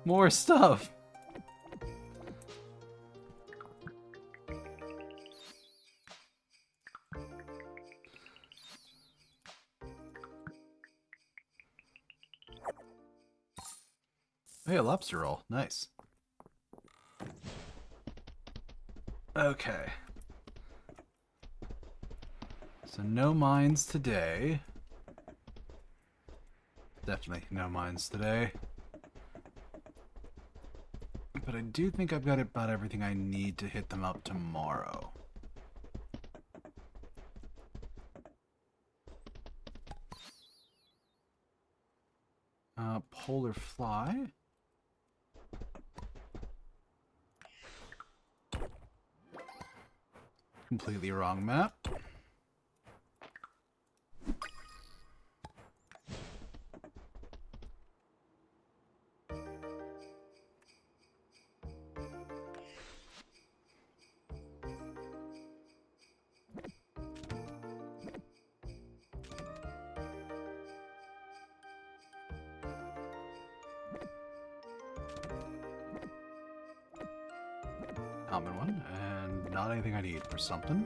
More stuff. Hey, a lobster roll. Nice. Okay. So no mines today. Definitely no mines today. But I do think I've got about everything I need to hit them up tomorrow. Polar fly. Completely wrong map. Common one, and not anything I need for something.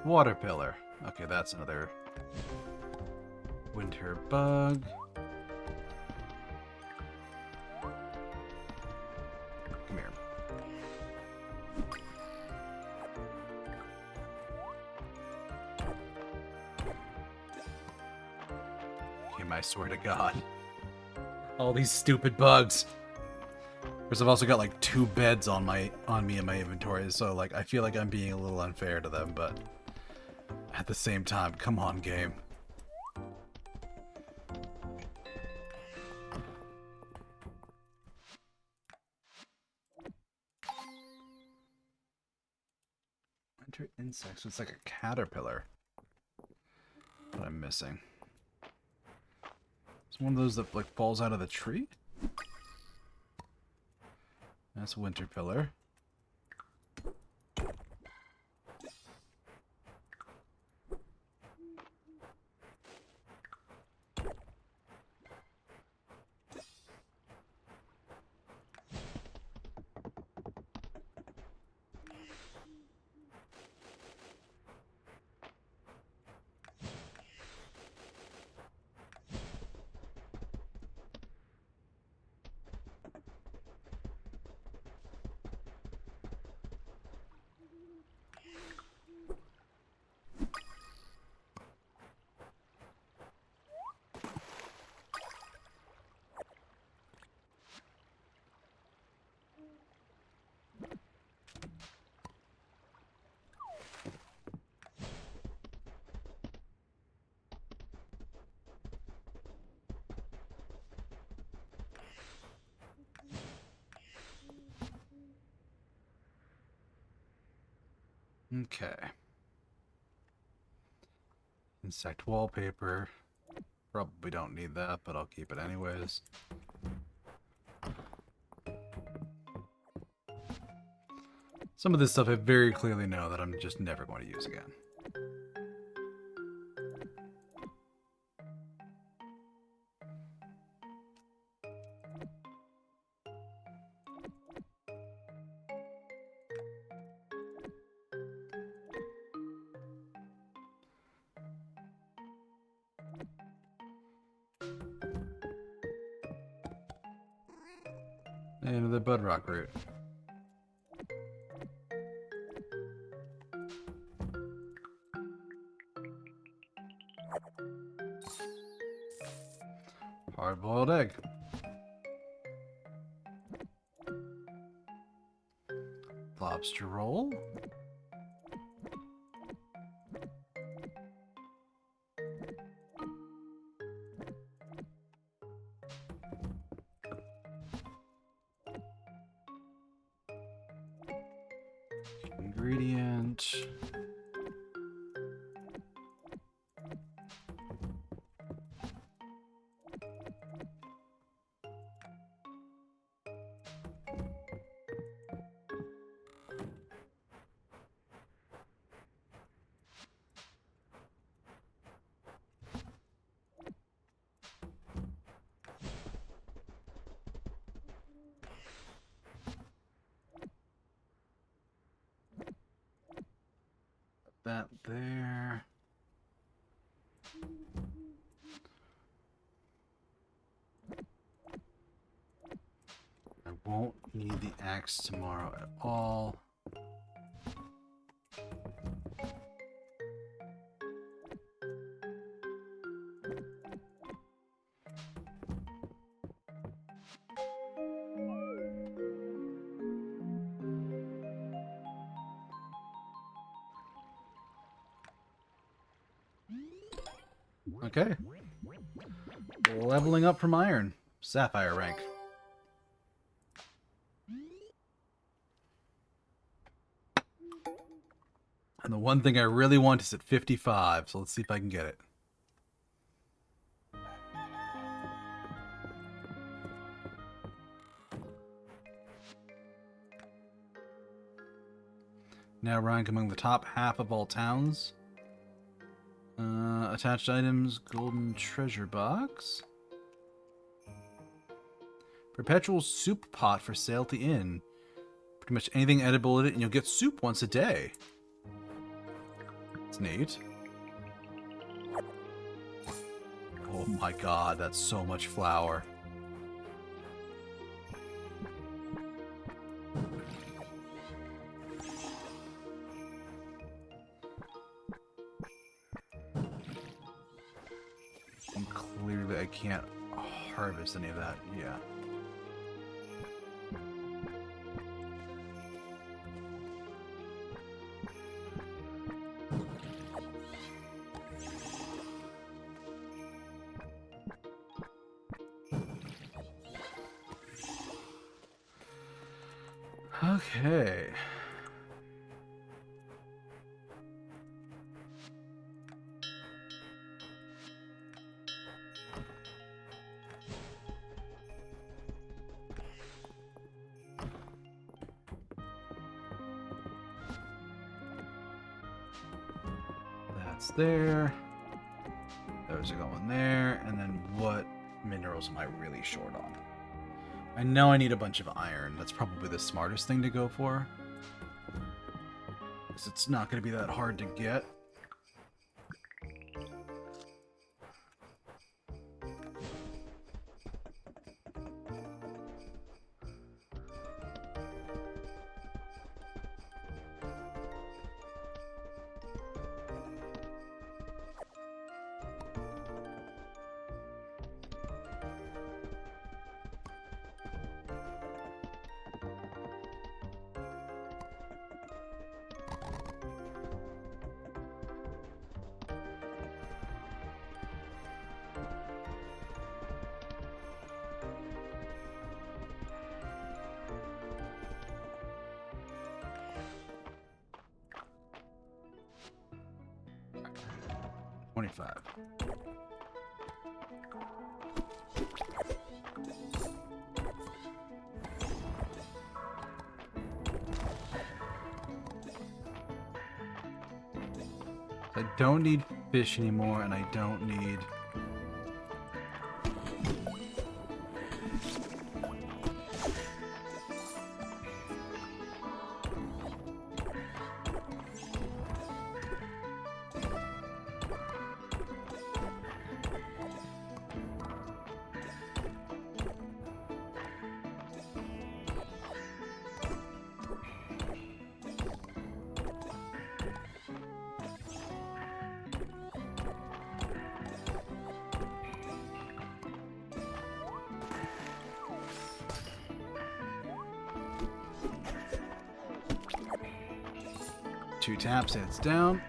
Water pillar. Okay, that's another winter bug. Come here. Kim, I swear to God. All these stupid bugs. Because I've also got like 2 beds on me in my inventory, so like I feel like I'm being a little unfair to them, but at the same time, come on, game. Winter insects. It's like a caterpillar. What I'm missing. It's one of those that like falls out of the tree. That's a winter pillar. Okay. Insect wallpaper. Probably don't need that, but I'll keep it anyways. Some of this stuff I very clearly know that I'm just never going to use again. And the bedrock root. Hard-boiled egg. Lobster roll. Ingredient. That there. Won't need the axe tomorrow at all. Okay. Leveling up from iron. Sapphire rank. And the one thing I really want is at 55, so let's see if I can get it. Now rank among the top half of all towns. Attached items, golden treasure box. Perpetual soup pot for sale at the inn. Pretty much anything edible in it, and you'll get soup once a day. That's neat. Oh my god, that's so much flour. And clearly I can't harvest any of that, yeah. Okay. That's there. Those are going there. And then what minerals am I really short on? I know I need a bunch of iron. That's probably the smartest thing to go for. Because it's not going to be that hard to get. I don't need fish anymore, and I don't need... Two taps, and it's down.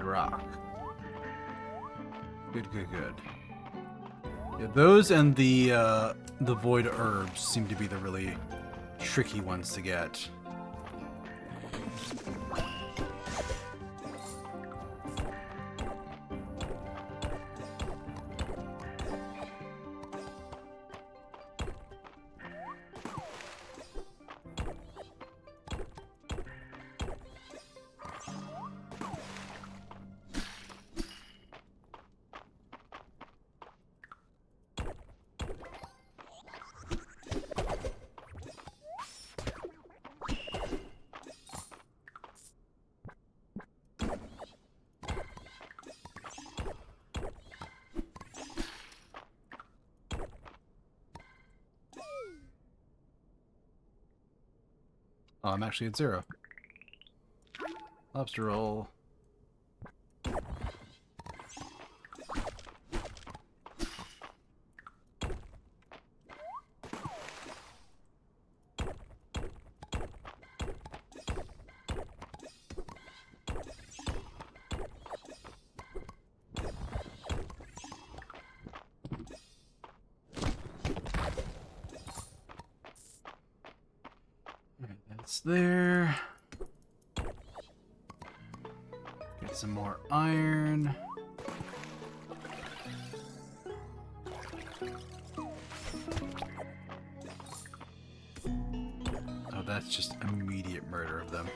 rock. Good, good, good. Yeah, those and the void herbs seem to be the really tricky ones to get. Oh, I'm actually at 0. Lobster roll. That's there. Get some more iron. Oh, that's just immediate murder of them.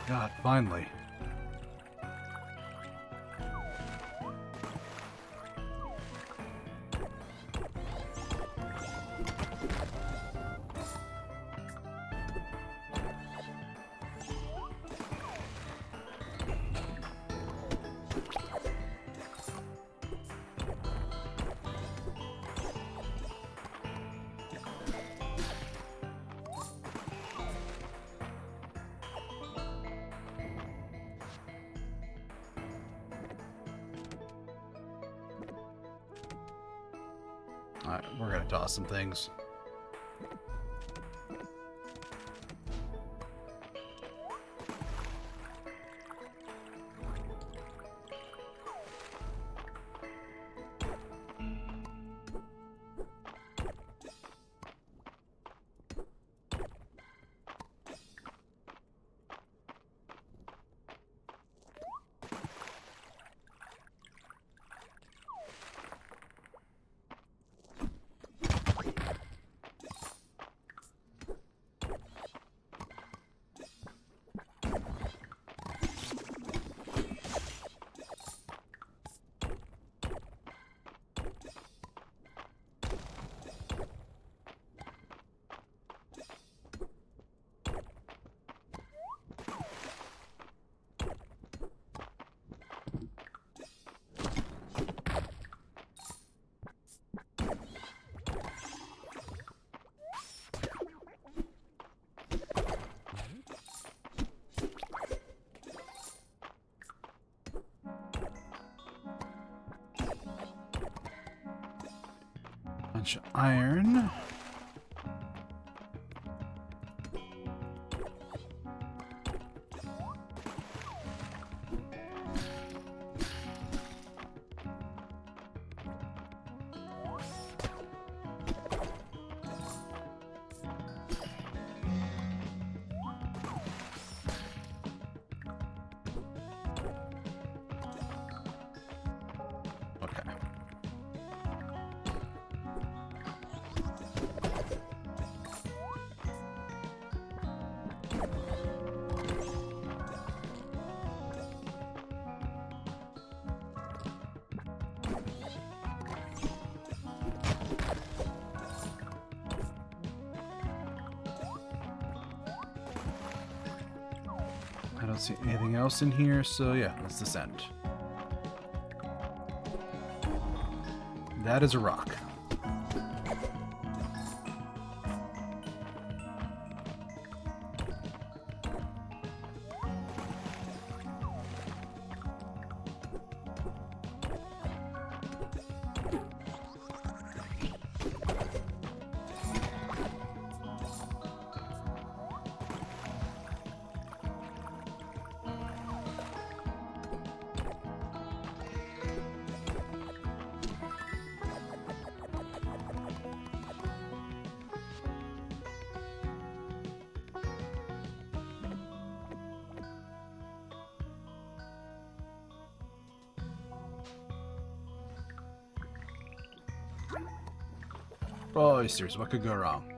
God, finally. Alright, we're gonna toss some things. Bunch of iron. see anything else in here, so yeah, let's descend. That is a rock. Oh, serious, what could go wrong?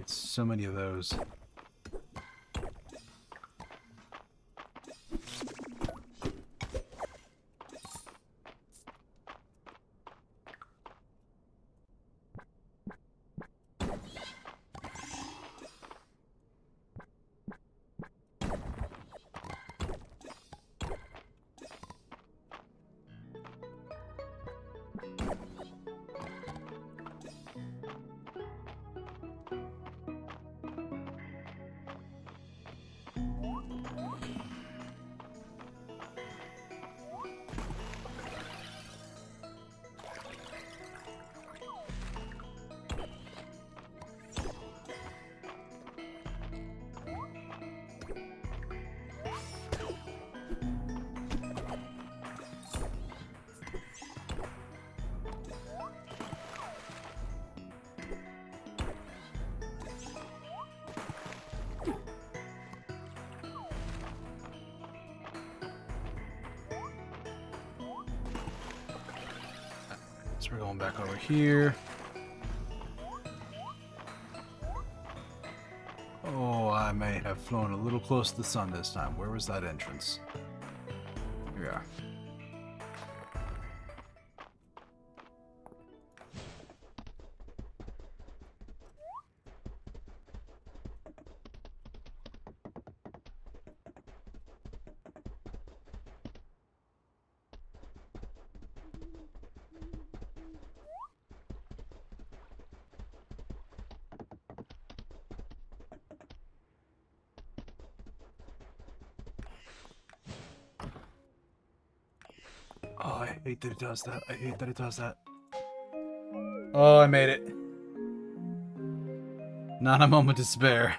So many of those. So we're going back over here. Oh, I may have flown a little close to the sun this time. Where was that entrance? Here we are. Oh, I hate that it does that. I hate that it does that. Oh, I made it. Not a moment to spare.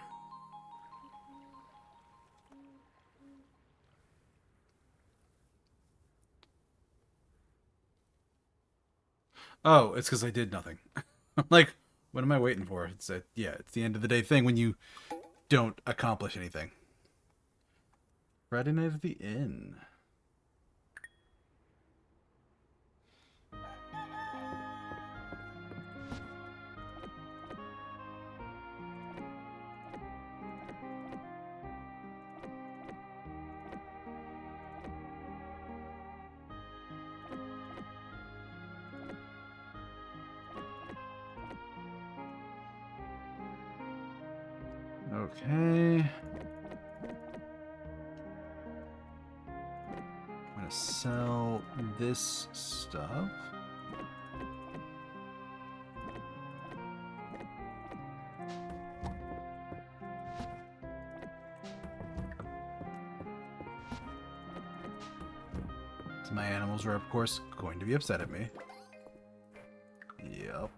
Oh, it's because I did nothing. Like, what am I waiting for? It's yeah, it's the end of the day thing when you don't accomplish anything. Friday night at the inn. Okay. I'm gonna sell this stuff. So my animals are, of course, going to be upset at me. Yep.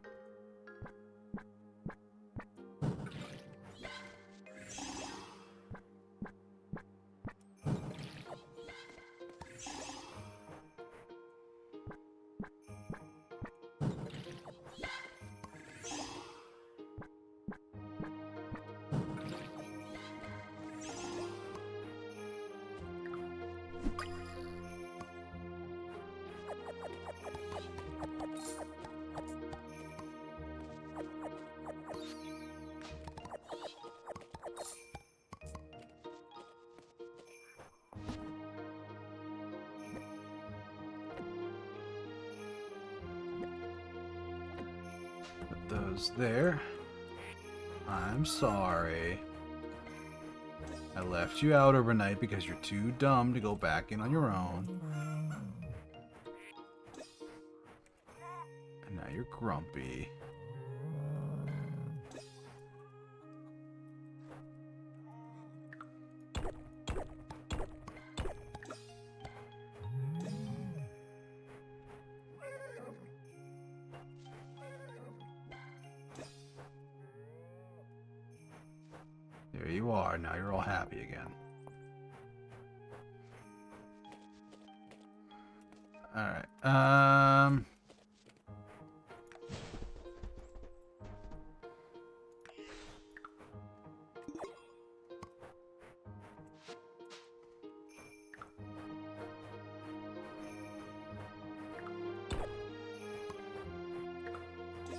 those there. I'm sorry. I left you out overnight because you're too dumb to go back in on your own. And now you're grumpy. There you are. Now you're all happy again. Alright.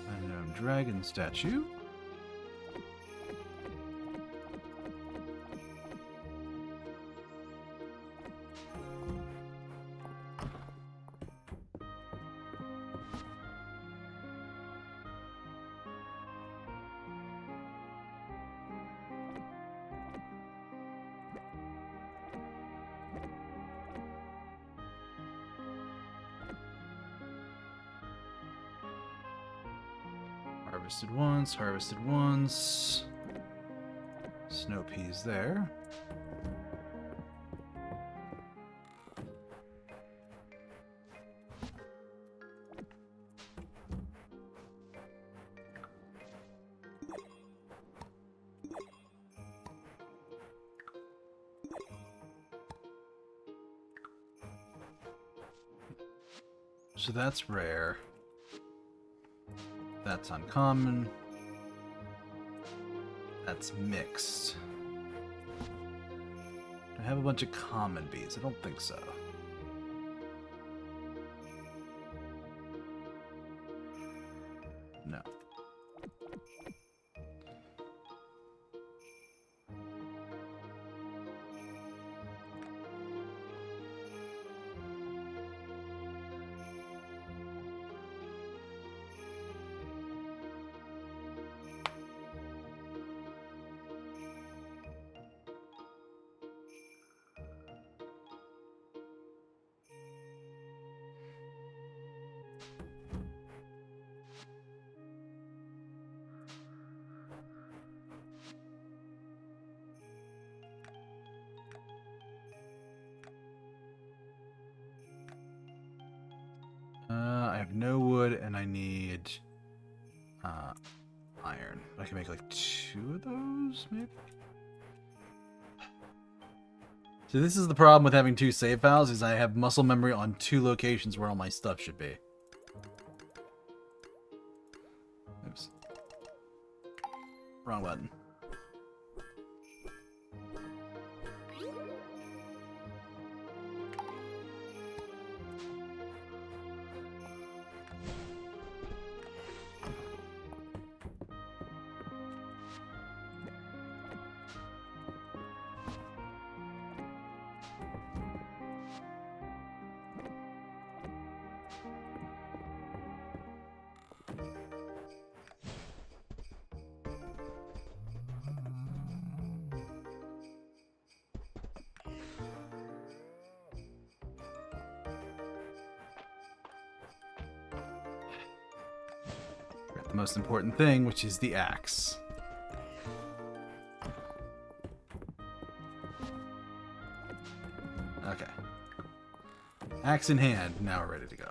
Unknown dragon statue. Harvested once. Snow peas there. So that's rare. That's uncommon. That's mixed. Do I have a bunch of common bees? I don't think so. No. I have no wood, and I need iron. I can make like 2 of those, maybe? So this is the problem with having 2 save files, is I have muscle memory on 2 locations where all my stuff should be. Oops. Wrong button. The most important thing, which is the axe. Okay. Axe in hand. Now we're ready to go.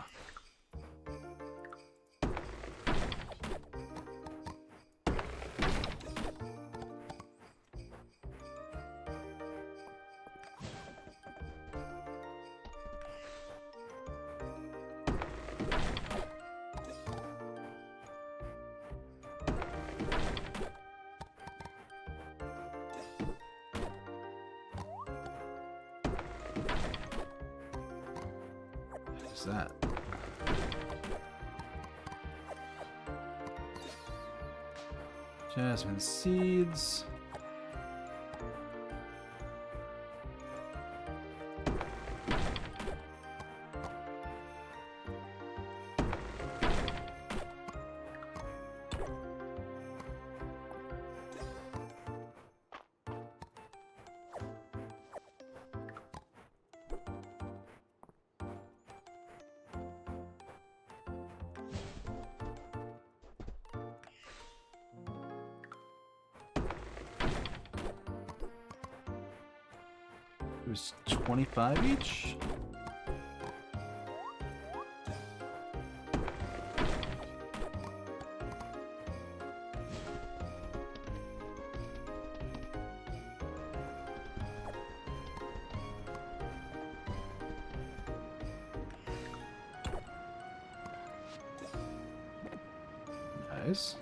What's that? Jasmine seeds. There's 25 each. Nice.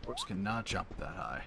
Orcs cannot jump that high.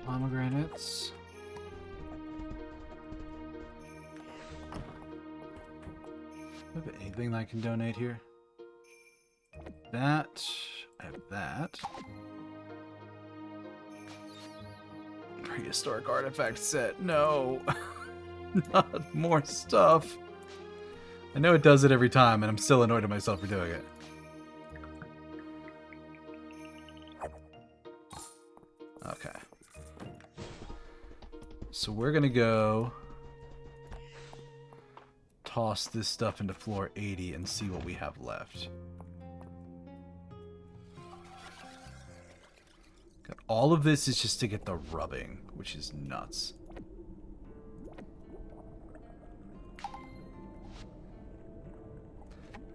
Pomegranates. Do I have anything that I can donate here? That. I have that. Prehistoric artifact set. No. Not more stuff. I know it does it every time, and I'm still annoyed at myself for doing it. Okay. So we're gonna go toss this stuff into floor 80 and see what we have left. All of this is just to get the rubbing, which is nuts.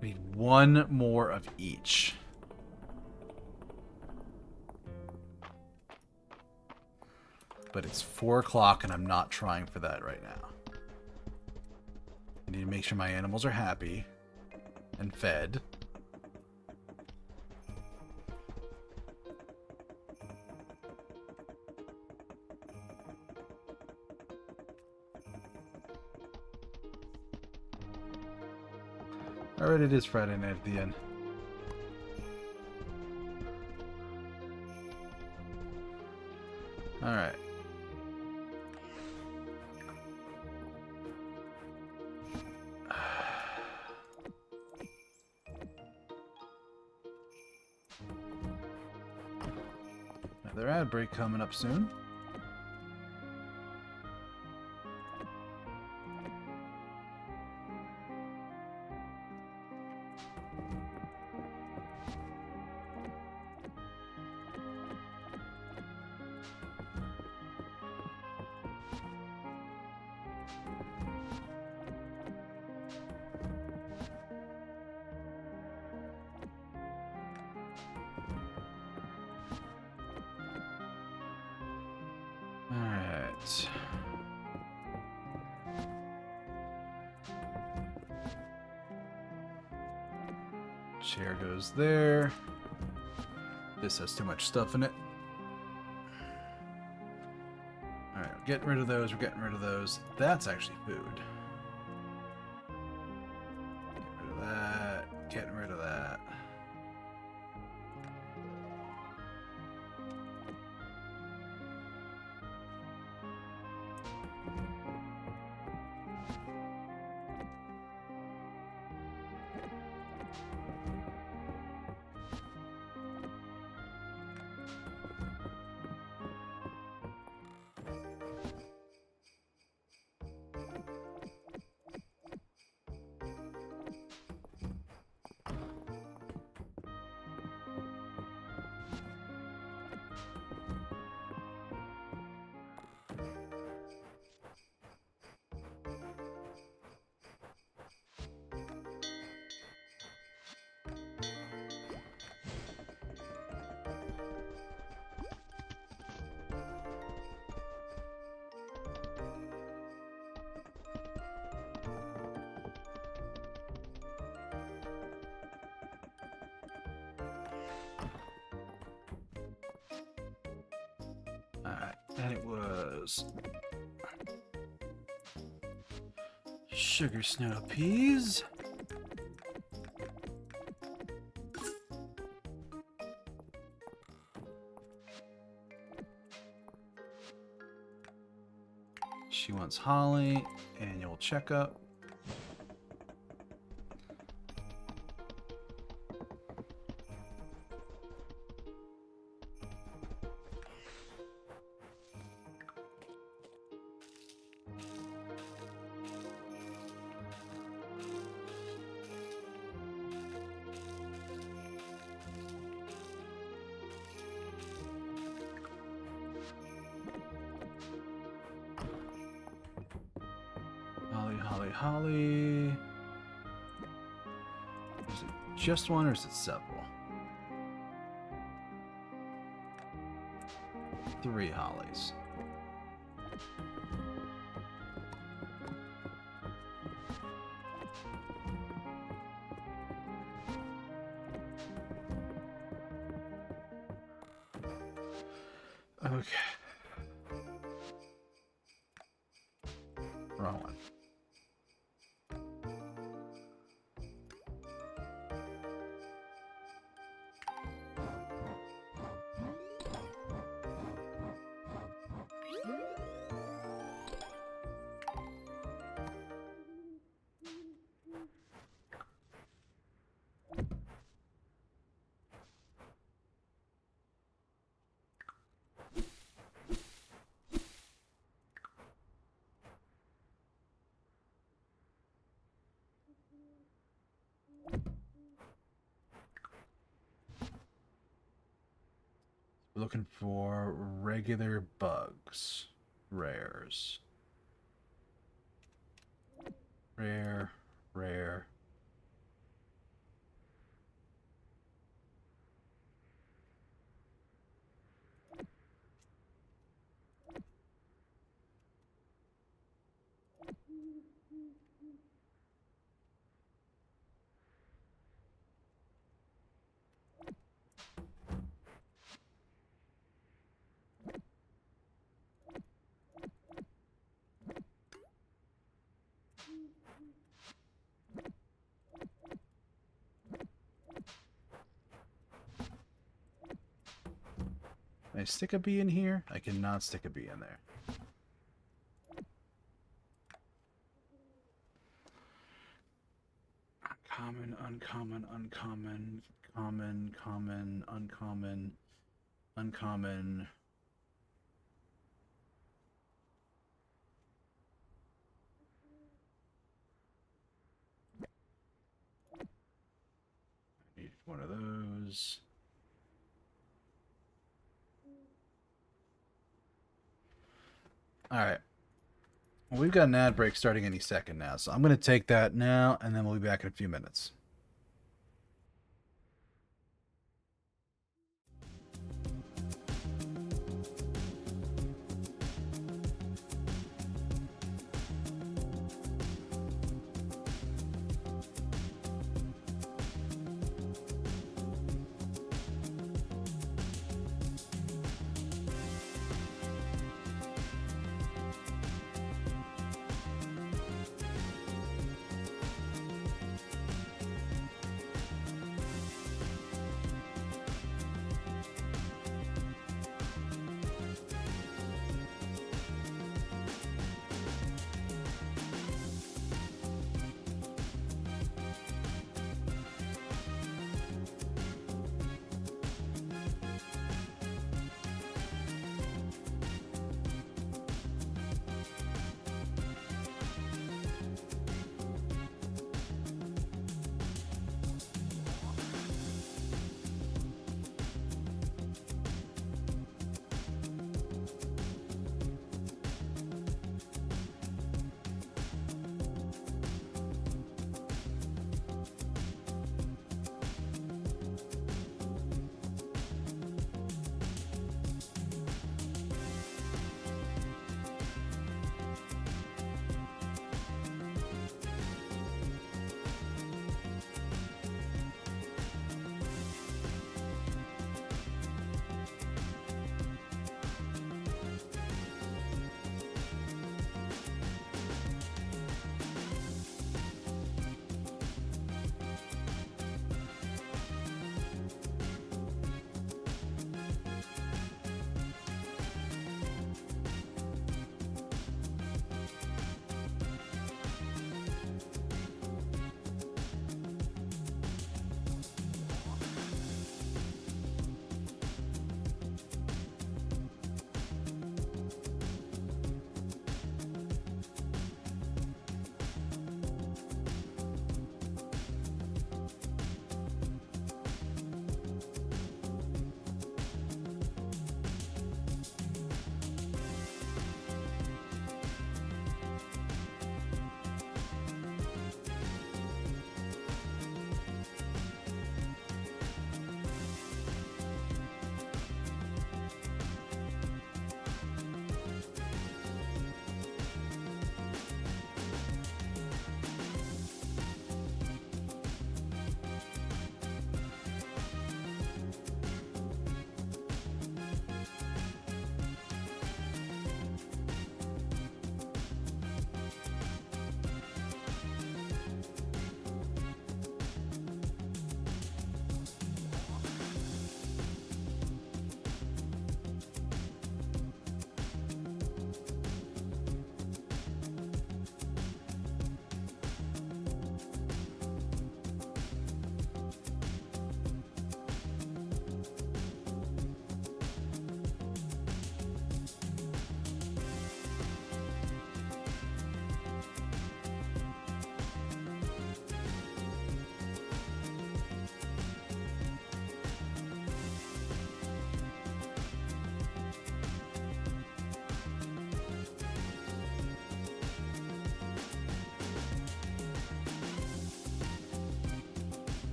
We need one more of each. But it's 4 o'clock and I'm not trying for that right now. I need to make sure my animals are happy and fed. Alright, it is Friday night at the end. Alright. Another ad break coming up soon. Alright. Chair goes there. This has too much stuff in it. Alright, we're getting rid of those, we're getting rid of those. That's actually food. Get rid of that, getting rid of that. those. Sugar snow peas. She wants holly, annual checkup. Holly. Is it just one or is it several? 3 hollies. Okay. Wrong one. We're looking for regular bugs. Rares. Rare. Can I stick a bee in here? I cannot stick a bee in there. Uncommon, uncommon, uncommon, common, uncommon, uncommon. I need one of those. All right. Well, we've got an ad break starting any second now, so I'm going to take that now, and then we'll be back in a few minutes.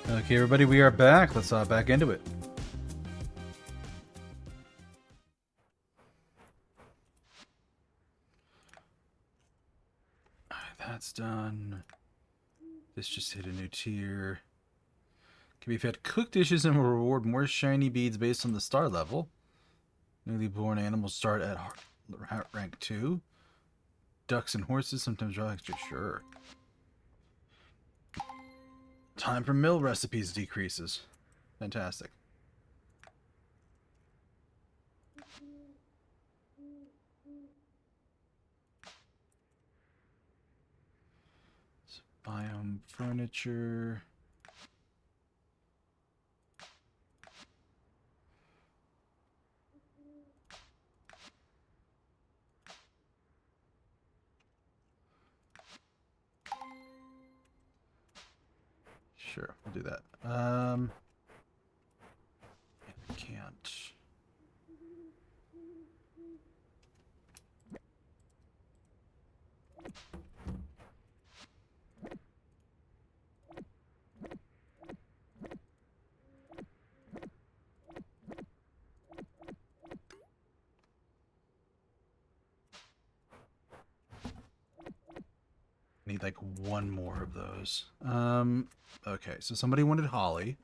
Okay, everybody, we are back. Let's back into it. Alright, that's done. This just hit a new tier. Can be fed cooked dishes and will reward more shiny beads based on the star level. Newly born animals start at rank 2. Ducks and horses sometimes draw extra. Sure. Time for mill recipes decreases. Fantastic. Biome furniture. Sure, we'll do that. I can't. Need like one more of those. Okay, so somebody wanted holly.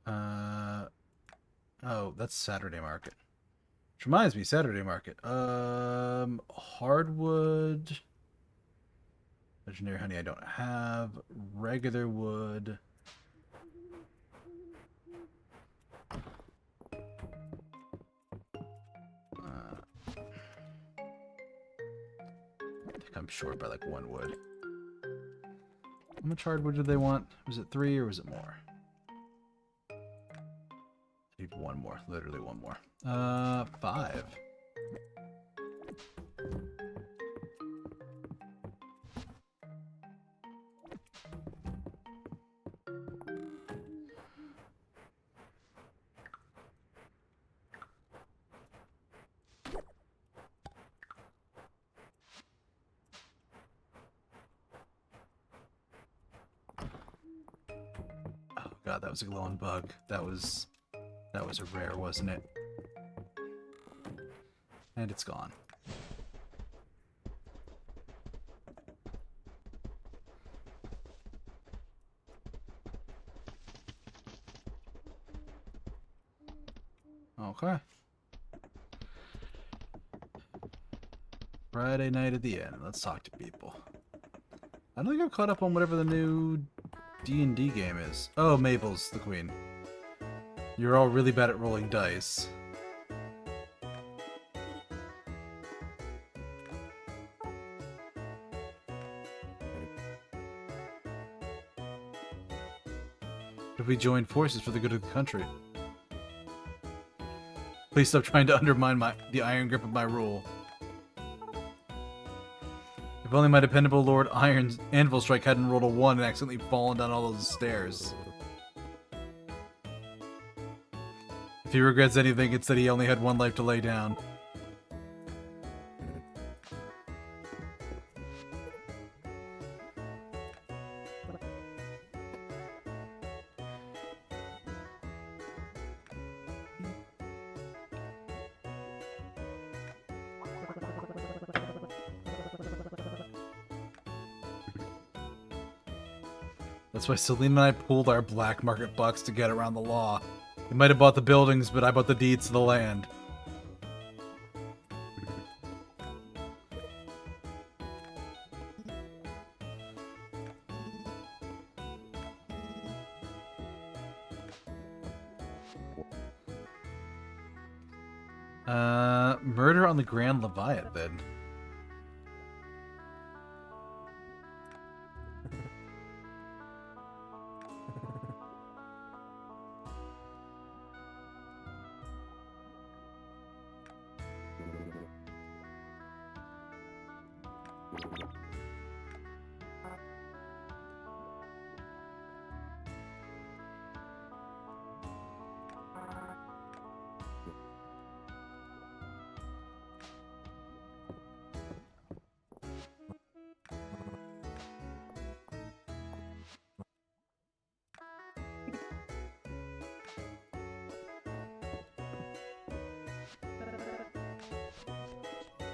Oh, that's Saturday market. Which reminds me, Saturday market. Hardwood. Legendary honey I don't have. Regular wood. I think I'm short by like 1 wood. How much hardwood did they want? Was it 3 or was it more? I need 1 more. Literally 1 more. 5. God, that was a glowing bug. That was a rare, wasn't it? And it's gone. Okay. Friday night at the end. Let's talk to people. I don't think I've caught up on whatever the new D&D game is. Oh, Mabel's the queen. You're all really bad at rolling dice. If we join forces for the good of the country. Please stop trying to undermine the iron grip of my rule. If only my dependable Lord Iron's Anvil Strike hadn't rolled a 1 and accidentally fallen down all those stairs. If he regrets anything, it's that he only had 1 life to lay down. That's why Celine and I pooled our black market bucks to get around the law. We might have bought the buildings, but I bought the deeds to the land. Murder on the Grand Leviathan.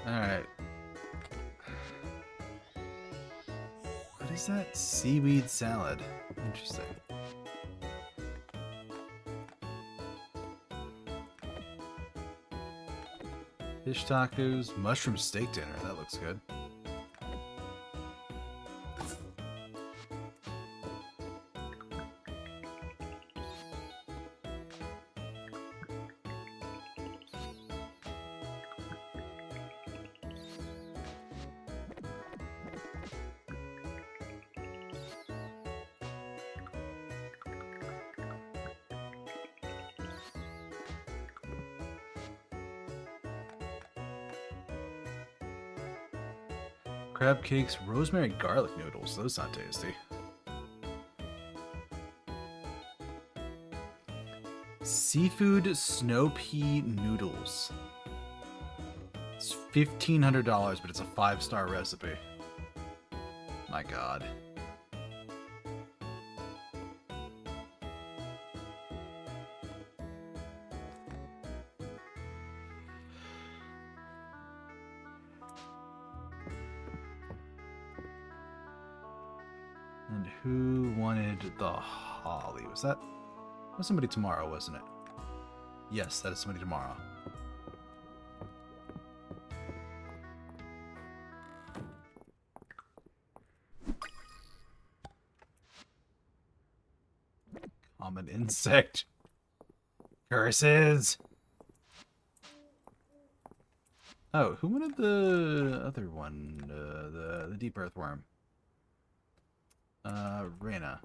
Alright. What is that? Seaweed salad. Interesting. Fish tacos, mushroom steak dinner. That looks good. Crab cakes, rosemary garlic noodles. Those sound tasty. Seafood snow pea noodles. It's $1,500, but it's a 5-star recipe. My God. And who wanted the holly? Was that somebody tomorrow, wasn't it? Yes, that is somebody tomorrow. Common insect. Curses. Oh, who wanted the other one? The deep earthworm. Reyna.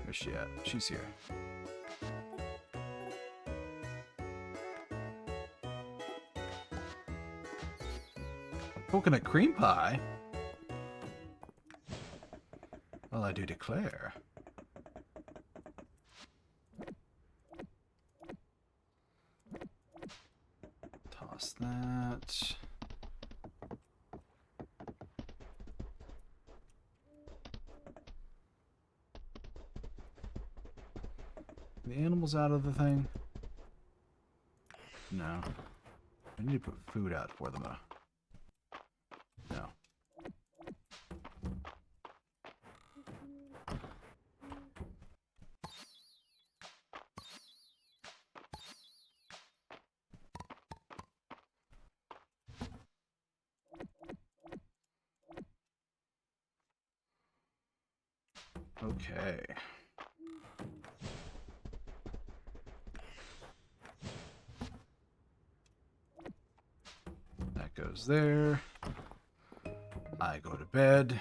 Where's she at? She's here. Coconut cream pie? Well, I do declare. Toss that. The animals out of the thing? No. I need to put food out for them though. No. Okay. That goes there. I go to bed.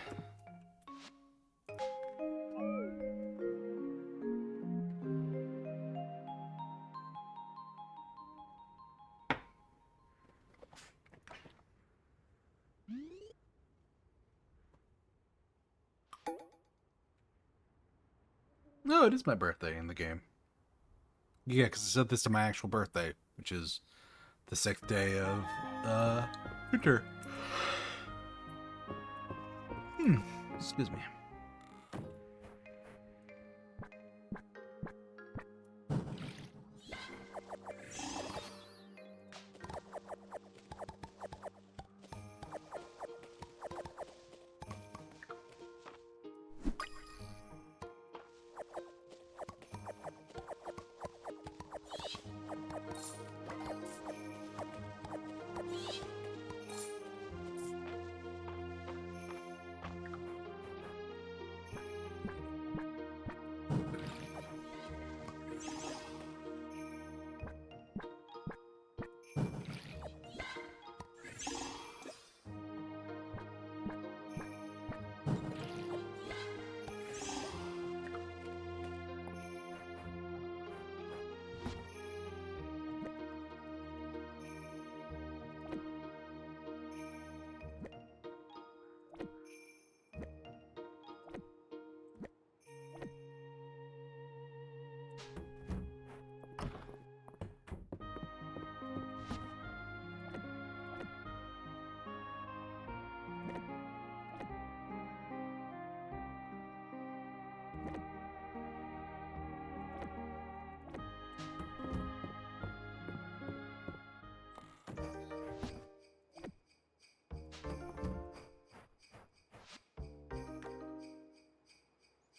No, it is my birthday in the game. Yeah, because I set this to my actual birthday, which is the 6th day of winter. Excuse me.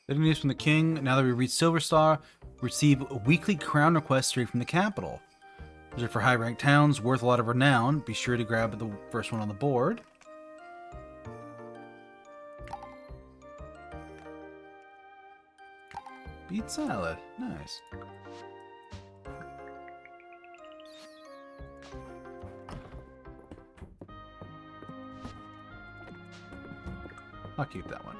Getting news from the king. Now that we reach Silver Star, receive weekly crown requests straight from the capital. Those are for high-ranked towns, worth a lot of renown. Be sure to grab the first one on the board. Beet salad. Nice. I'll keep that one.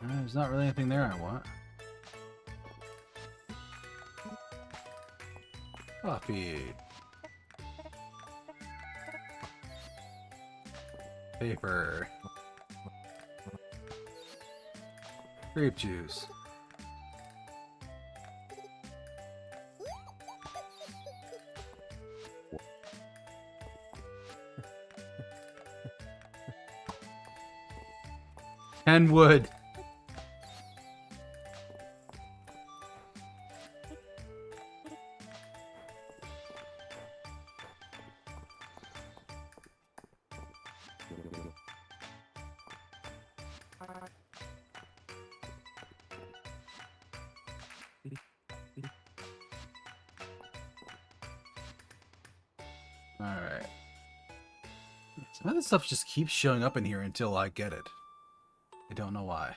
There's not really anything there I want. Coffee. Paper. Grape juice. And wood. Alright. Some of this stuff just keeps showing up in here until I get it. I don't know why.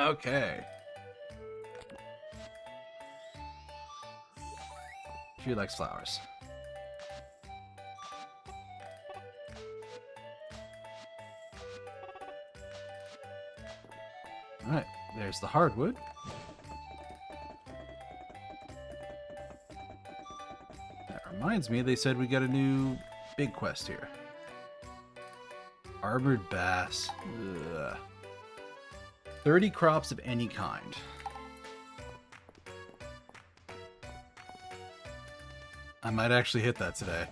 Okay. She likes flowers. Alright, there's the hardwood. That reminds me, they said we got a new big quest here. Armored bass. Ugh. 30 crops of any kind. I might actually hit that today.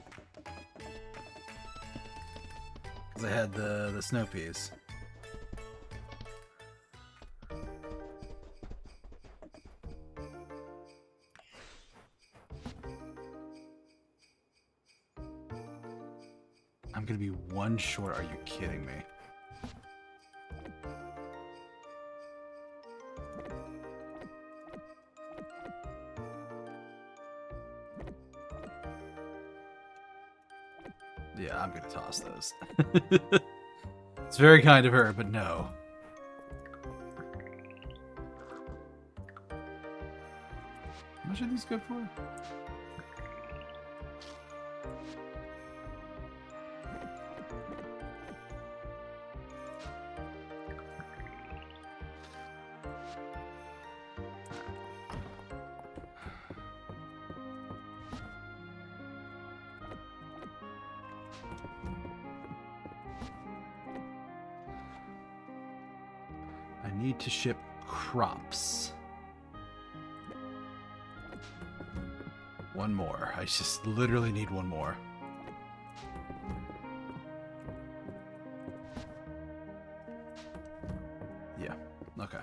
Because I had the snow peas. I'm gonna be one short, are you kidding me? Yeah, I'm gonna toss those. It's very kind of her, but no. How much are these good for? I need to ship crops. One more. I just literally need one more. Yeah, okay.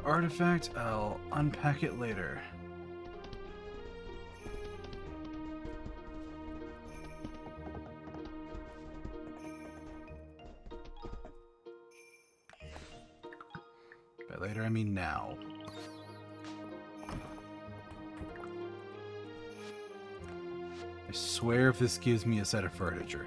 artifact. I'll unpack it later. By later, I mean now. I swear if this gives me a set of furniture.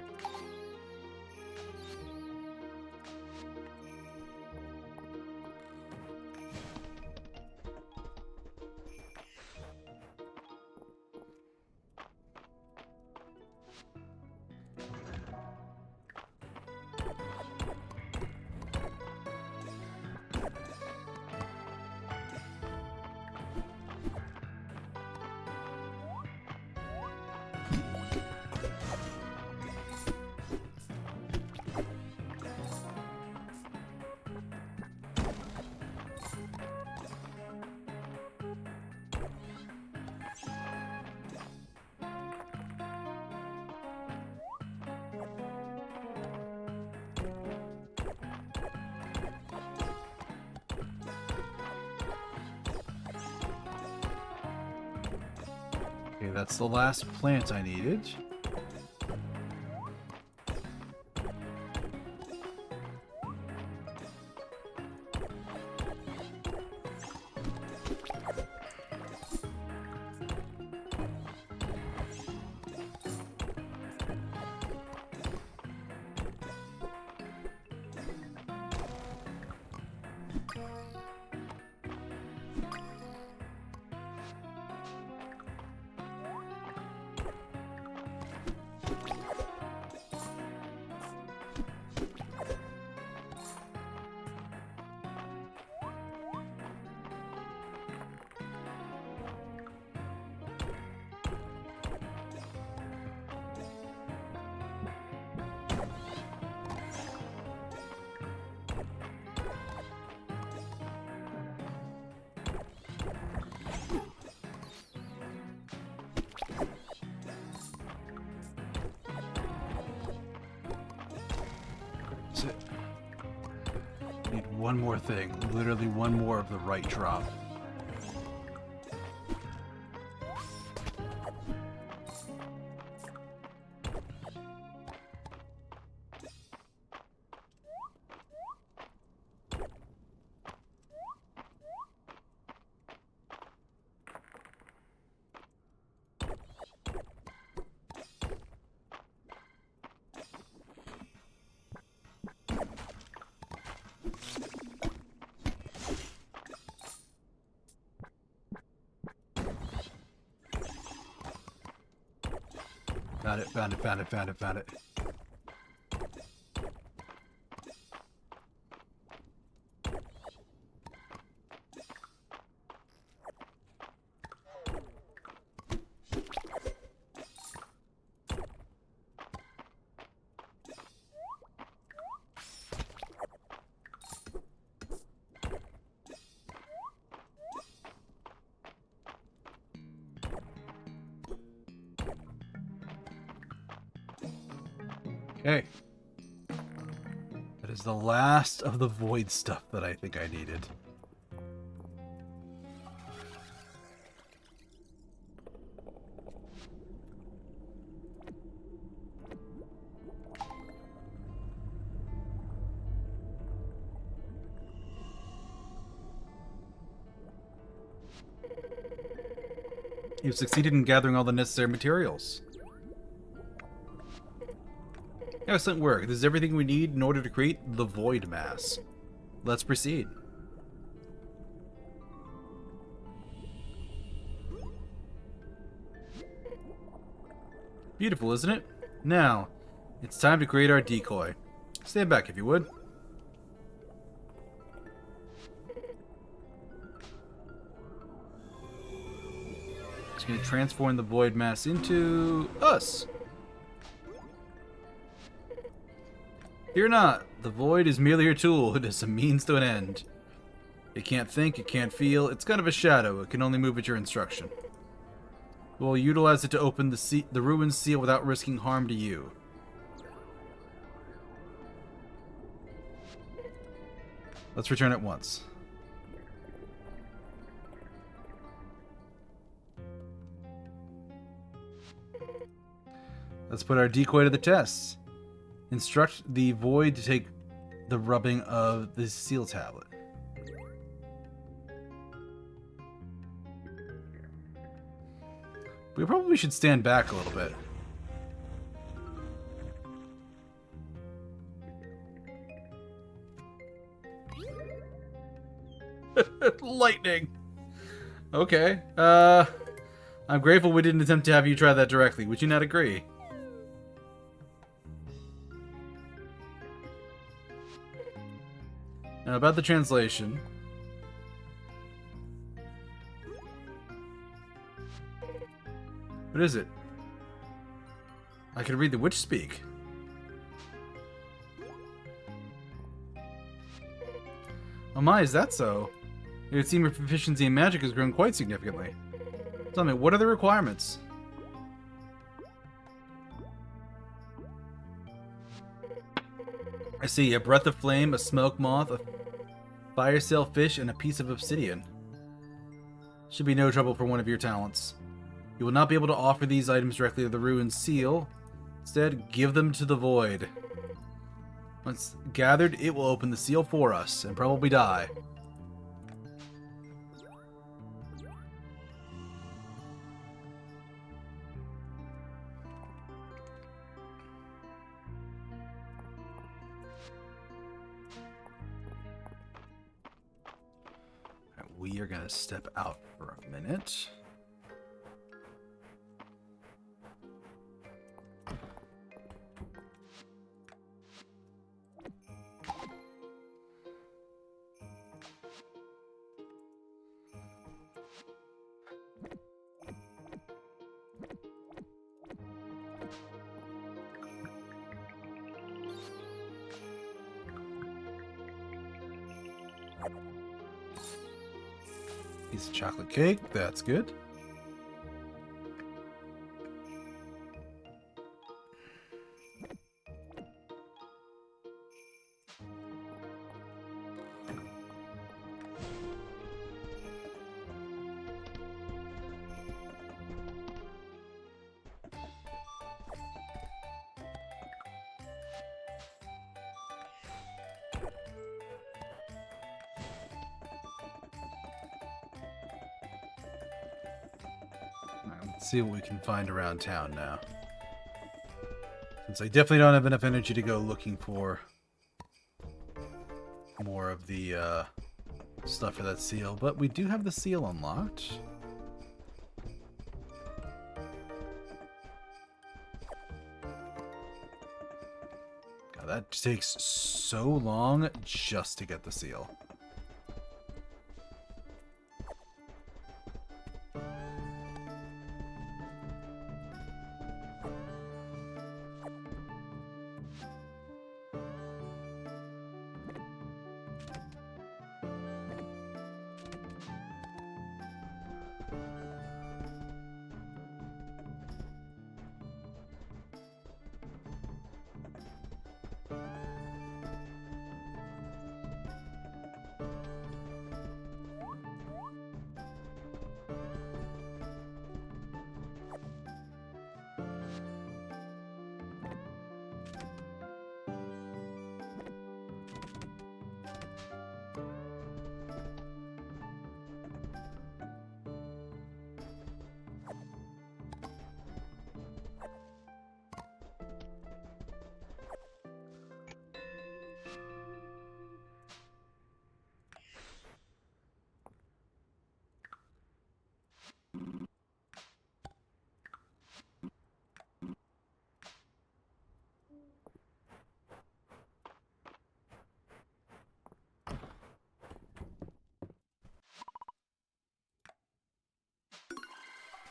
Okay, that's the last plant I needed. That's it. Need one more thing. Literally one more of the right drop. Found it, found it, found it, found it, found it. Okay. That is the last of the void stuff that I think I needed. You've succeeded in gathering all the necessary materials. Excellent work. This is everything we need in order to create the void mass. Let's proceed. Beautiful, isn't it? Now, it's time to create our decoy. Stand back if you would. Just going to transform the void mass into us. Fear not, the void is merely your tool. It is a means to an end. It can't think, it can't feel, it's kind of a shadow. It can only move at your instruction. We'll utilize it to open the ruined seal without risking harm to you. Let's return at once. Let's put our decoy to the test. Instruct the void to take the rubbing of the seal tablet. We probably should stand back a little bit. Lightning. Okay. I'm grateful we didn't attempt to have you try that directly. Would you not agree? Now, about the translation. What is it? I can read the witch speak. Oh my, is that so? It would seem your proficiency in magic has grown quite significantly. Tell me, what are the requirements? I see a breath of flame, a smoke moth, a fire sailfish, and a piece of obsidian. Should be no trouble for one of your talents. You will not be able to offer these items directly to the ruined seal. Instead, give them to the void. Once gathered, it will open the seal for us, and probably die. We are going to step out for a minute. Piece of chocolate cake, that's good. Let's see what we can find around town now. Since I definitely don't have enough energy to go looking for more of the stuff for that seal, but we do have the seal unlocked. God, that takes so long just to get the seal.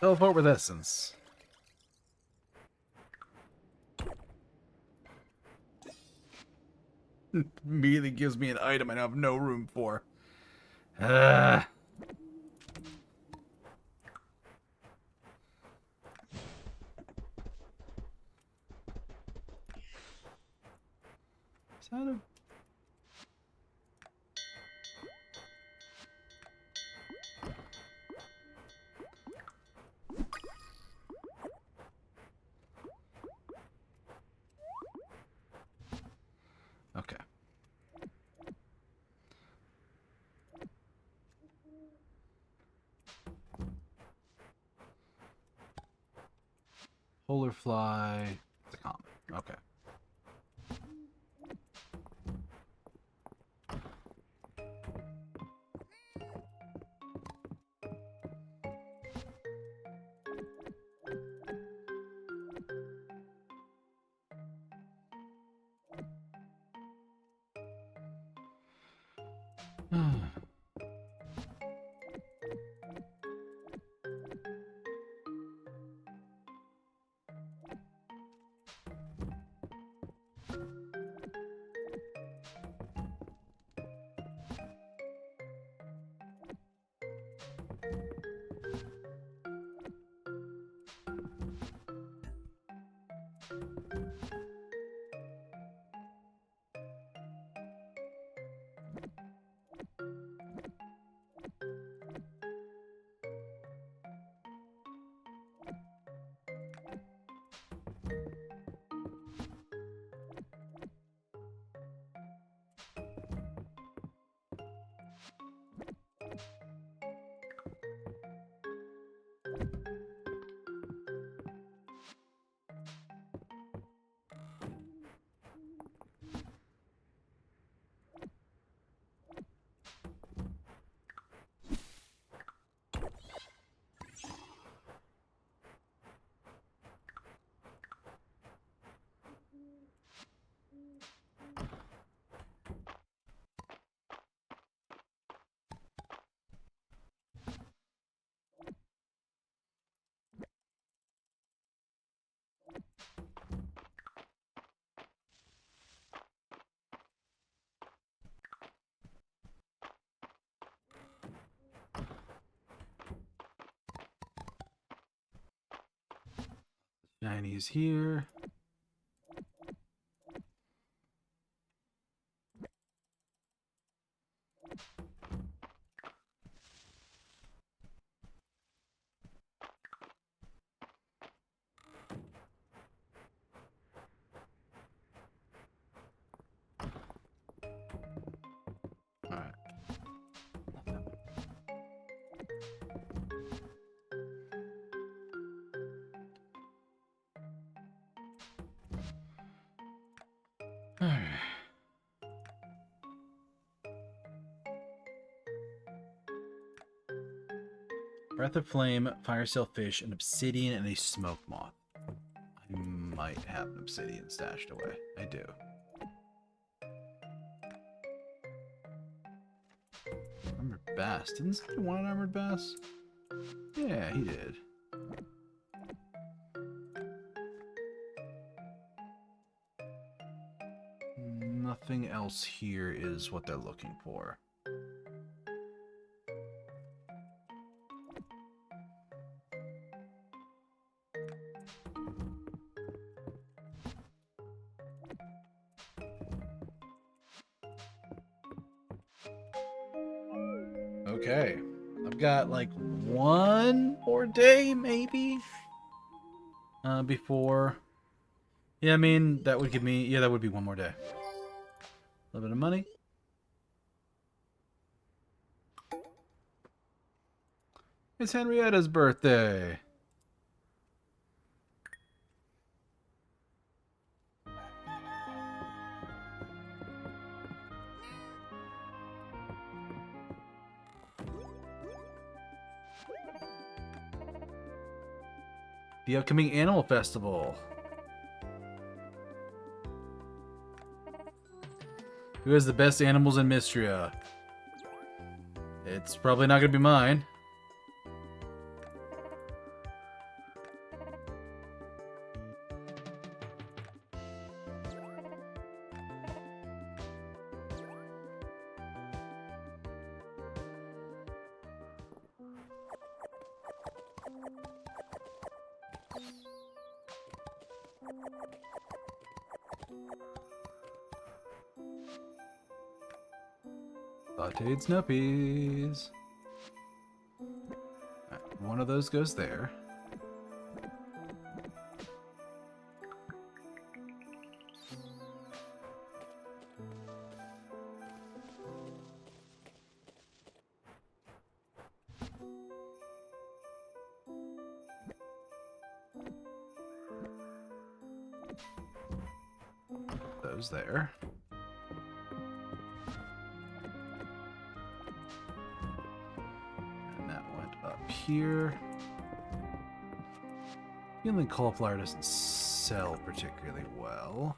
Teleport with essence. Immediately gives me an item I have no room for. Is that a... Polar fly. It's a common. Okay. Shinies here. Alright. Alright. Breath of Flame, Fire Sailfish, an Obsidian, and a Smoke Moth. I might have an Obsidian stashed away. I do. Armored Bass. Didn't somebody want an Armored Bass? Yeah, he did. Nothing else here is what they're looking for. Okay. I've got like one more day, maybe? Before... Yeah, I mean, that would give me... Yeah, that would be one more day. A little bit of money. It's Henrietta's birthday. The upcoming Animal Festival. Who has the best animals in Mistria? It's probably not going to be mine. Sauteed snow peas. Right, one of those goes there. Those there. And that went up here. Feeling cauliflower doesn't sell particularly well.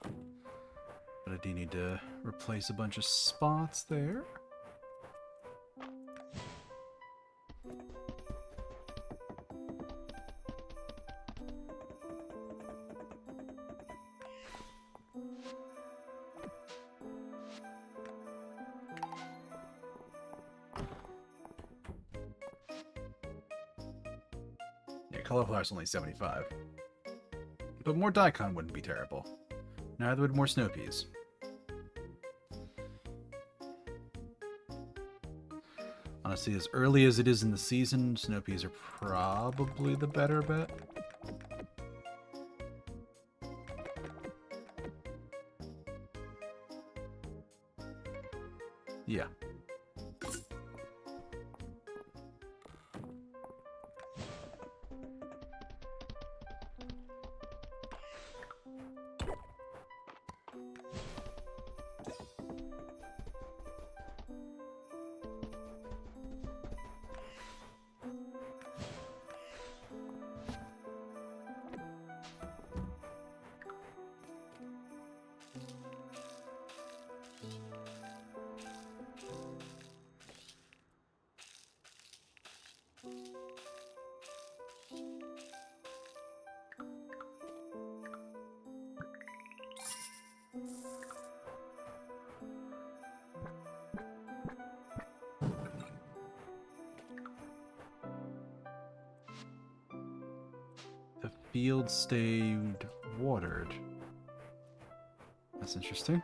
But I do need to replace a bunch of spots there. Yeah, cauliflower's only 75. But more daikon wouldn't be terrible. Neither would more snow peas. Honestly, as early as it is in the season, snow peas are probably the better bet. Yeah. The field stayed watered. That's interesting.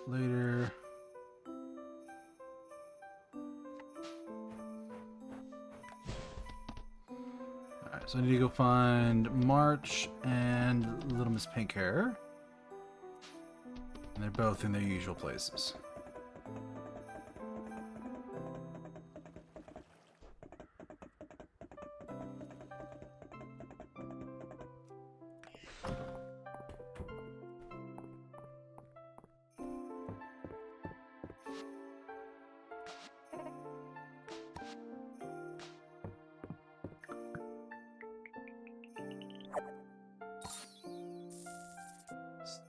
Later. Alright, so I need to go find March and Little Miss Pink Hair. And they're both in their usual places.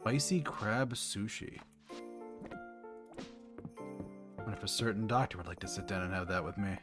Spicy crab sushi. I wonder if a certain doctor would like to sit down and have that with me.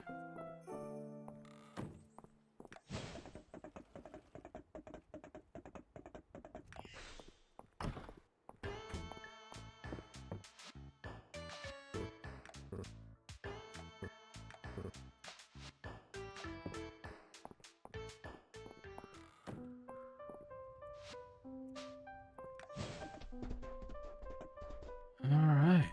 Alright.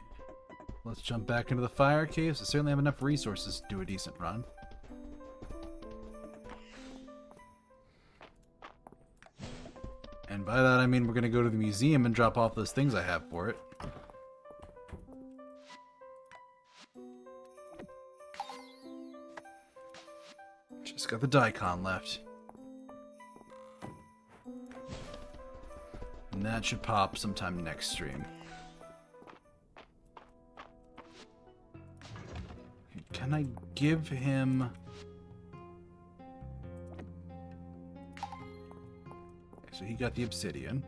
Let's jump back into the fire caves. I certainly have enough resources to do a decent run. And by that I mean we're going to go to the museum and drop off those things I have for it. Just got the daikon left. And that should pop sometime next stream. Can I give him... Okay, so he got the obsidian.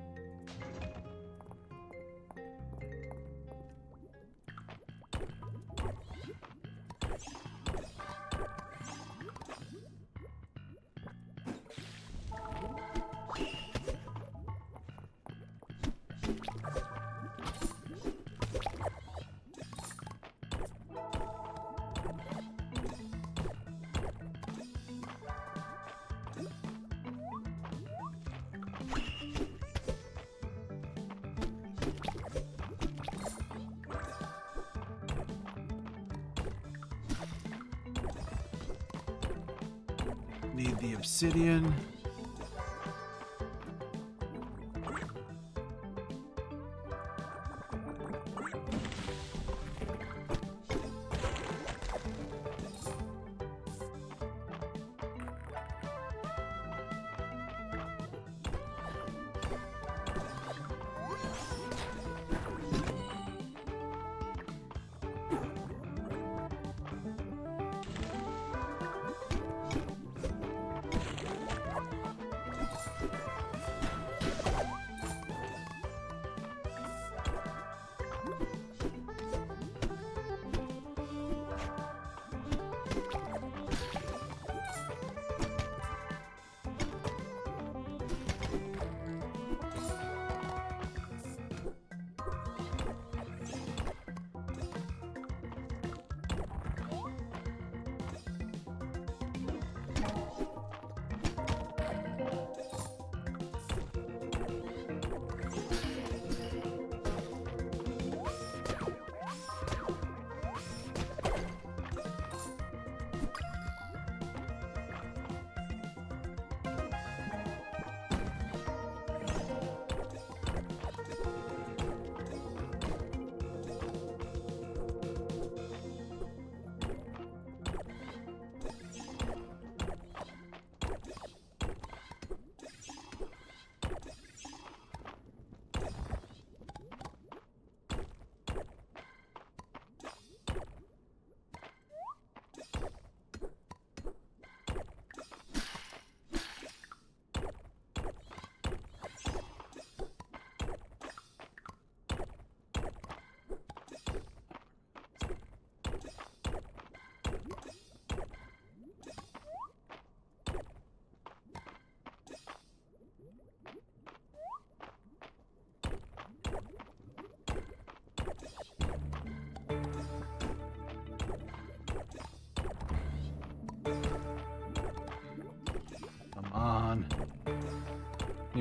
Need the obsidian.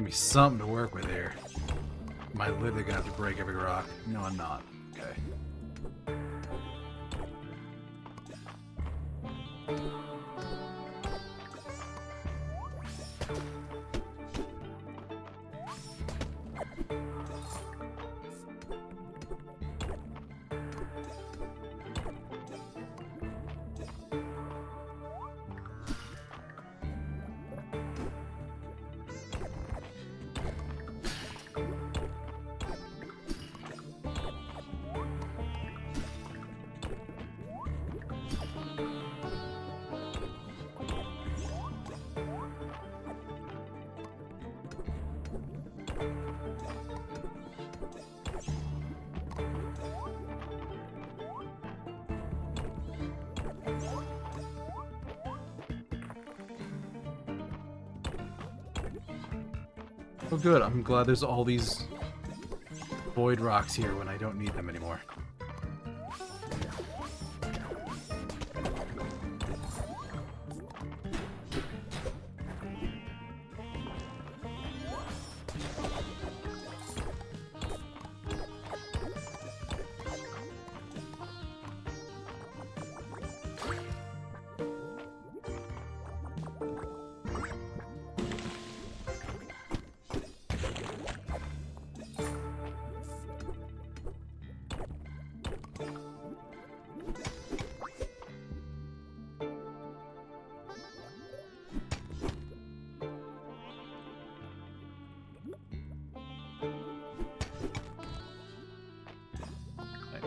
me something to work with here. Am I literally gonna have to break every rock? No, I'm not. Okay. Oh good, I'm glad there's all these void rocks here when I don't need them anymore.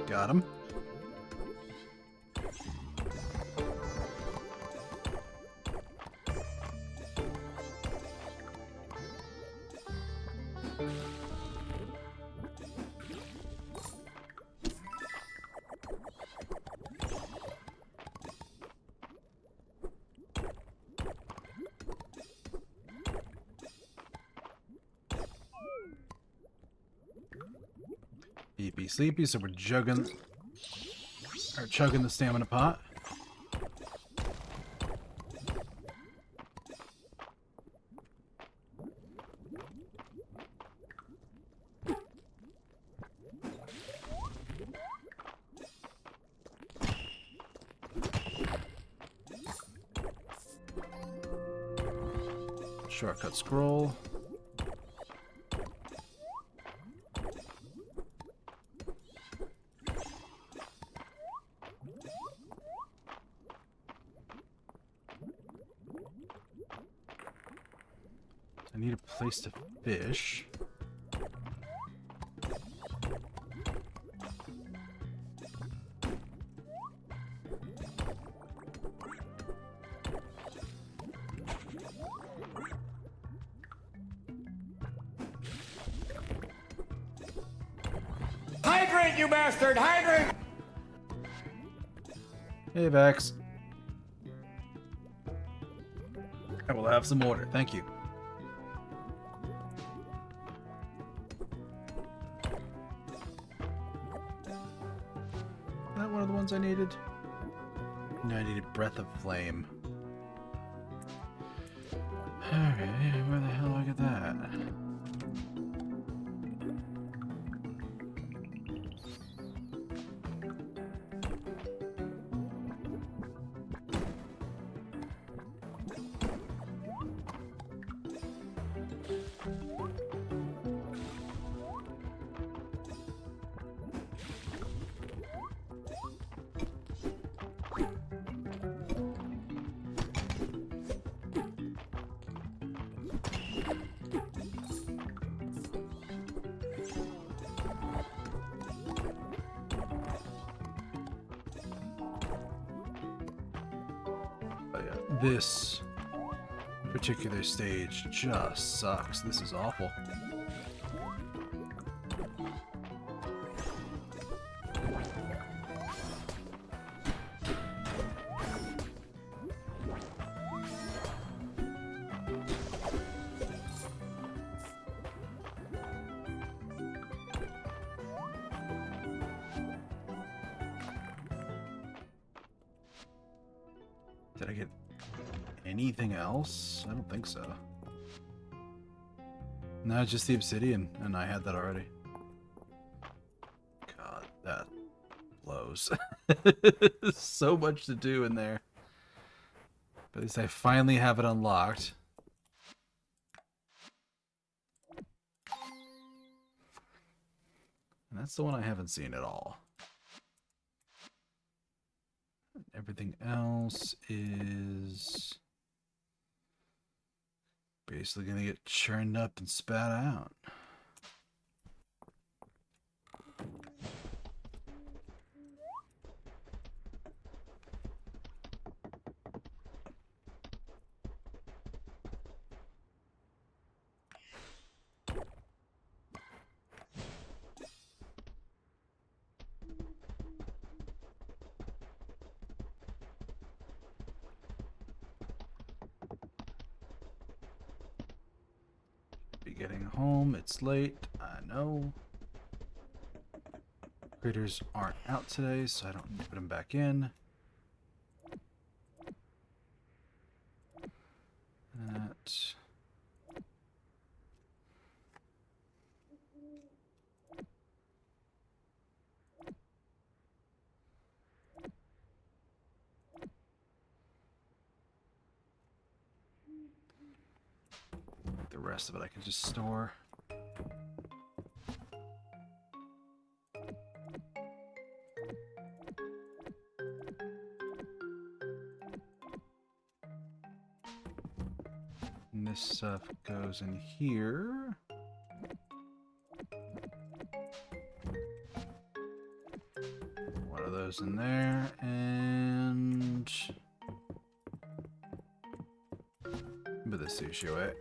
Got him. Sleepy, sleepy, so we're chugging the stamina pot. Shortcut scroll. I need a place to fish. Hydrate, you bastard! Hydrate! Hey, Vex. I will have some water. Thank you. Is that one of the ones I needed? No, I needed Breath of Flame. Alright, where the hell do I get that? This particular stage just sucks. This is awful. Did I get anything else? I don't think so. No, just the obsidian, and I had that already. God, that blows. So much to do in there. But at least I finally have it unlocked. And that's the one I haven't seen at all. Everything else is basically gonna get churned up and spat out. Be getting home. It's late. I know. Critters aren't out today, so I don't need to put them back in. That. The rest of it I can just store. And this stuff goes in here. One of those in there, and put the sushi away.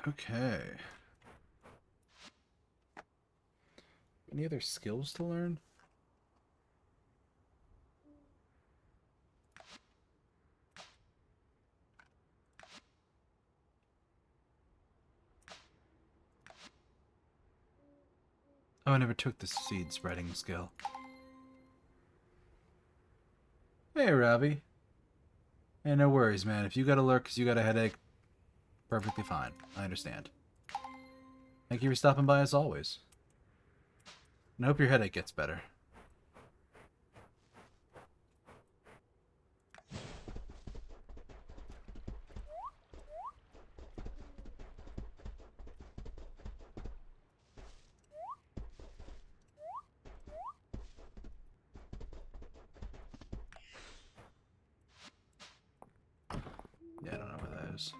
Okay. Any other skills to learn? Oh, I never took the seed spreading skill. Hey, Robbie. Hey, no worries, man. If you gotta lurk because you got a headache, perfectly fine. I understand. Thank you for stopping by as always. And I hope your headache gets better. Yeah, I don't know where that is.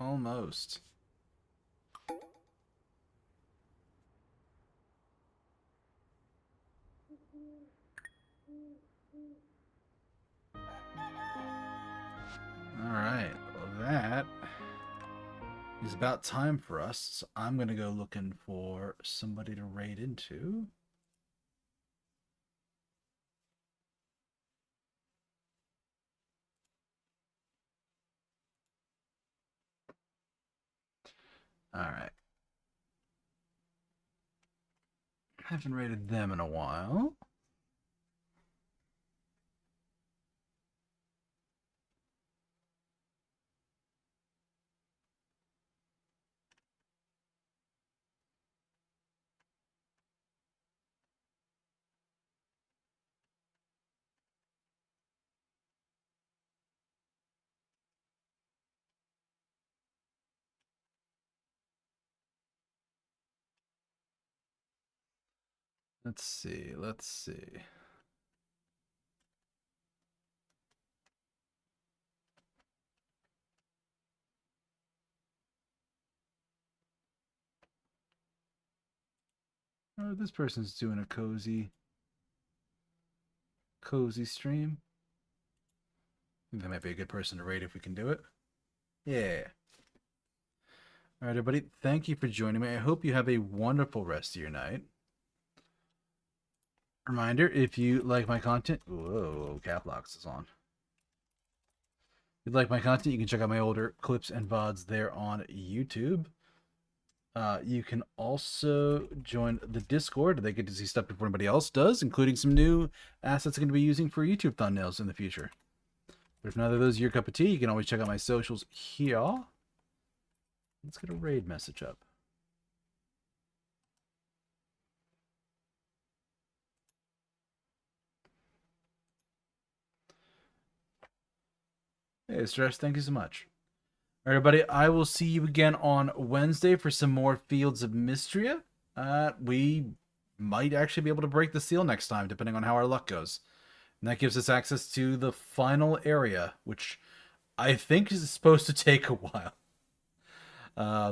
Almost. Alright, well that is about time for us. So I'm gonna go looking for somebody to raid into. Alright. Haven't raided them in a while. Let's see, let's see. Oh, this person's doing a cozy stream. I think that might be a good person to raid if we can do it. Yeah. All right, everybody. Thank you for joining me. I hope you have a wonderful rest of your night. Reminder, if you like my content... Whoa, cap locks is on. If you like my content, you can check out my older clips and VODs there on YouTube. You can also join the Discord. They get to see stuff before anybody else does, including some new assets I'm going to be using for YouTube thumbnails in the future. But if neither of those are your cup of tea, you can always check out my socials here. Let's get a raid message up. Hey, Stress, thank you so much. All right, everybody, I will see you again on Wednesday for some more Fields of Mistria. We might actually be able to break the seal next time, depending on how our luck goes. And that gives us access to the final area, which I think is supposed to take a while.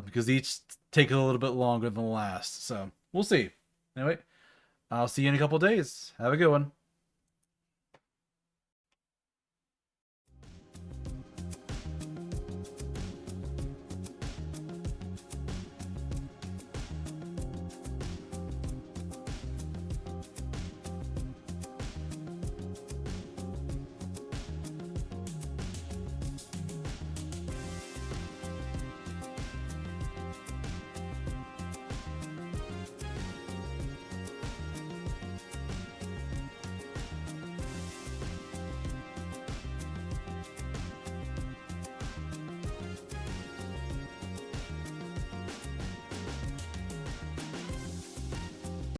Because each take a little bit longer than the last. So, we'll see. Anyway, I'll see you in a couple days. Have a good one.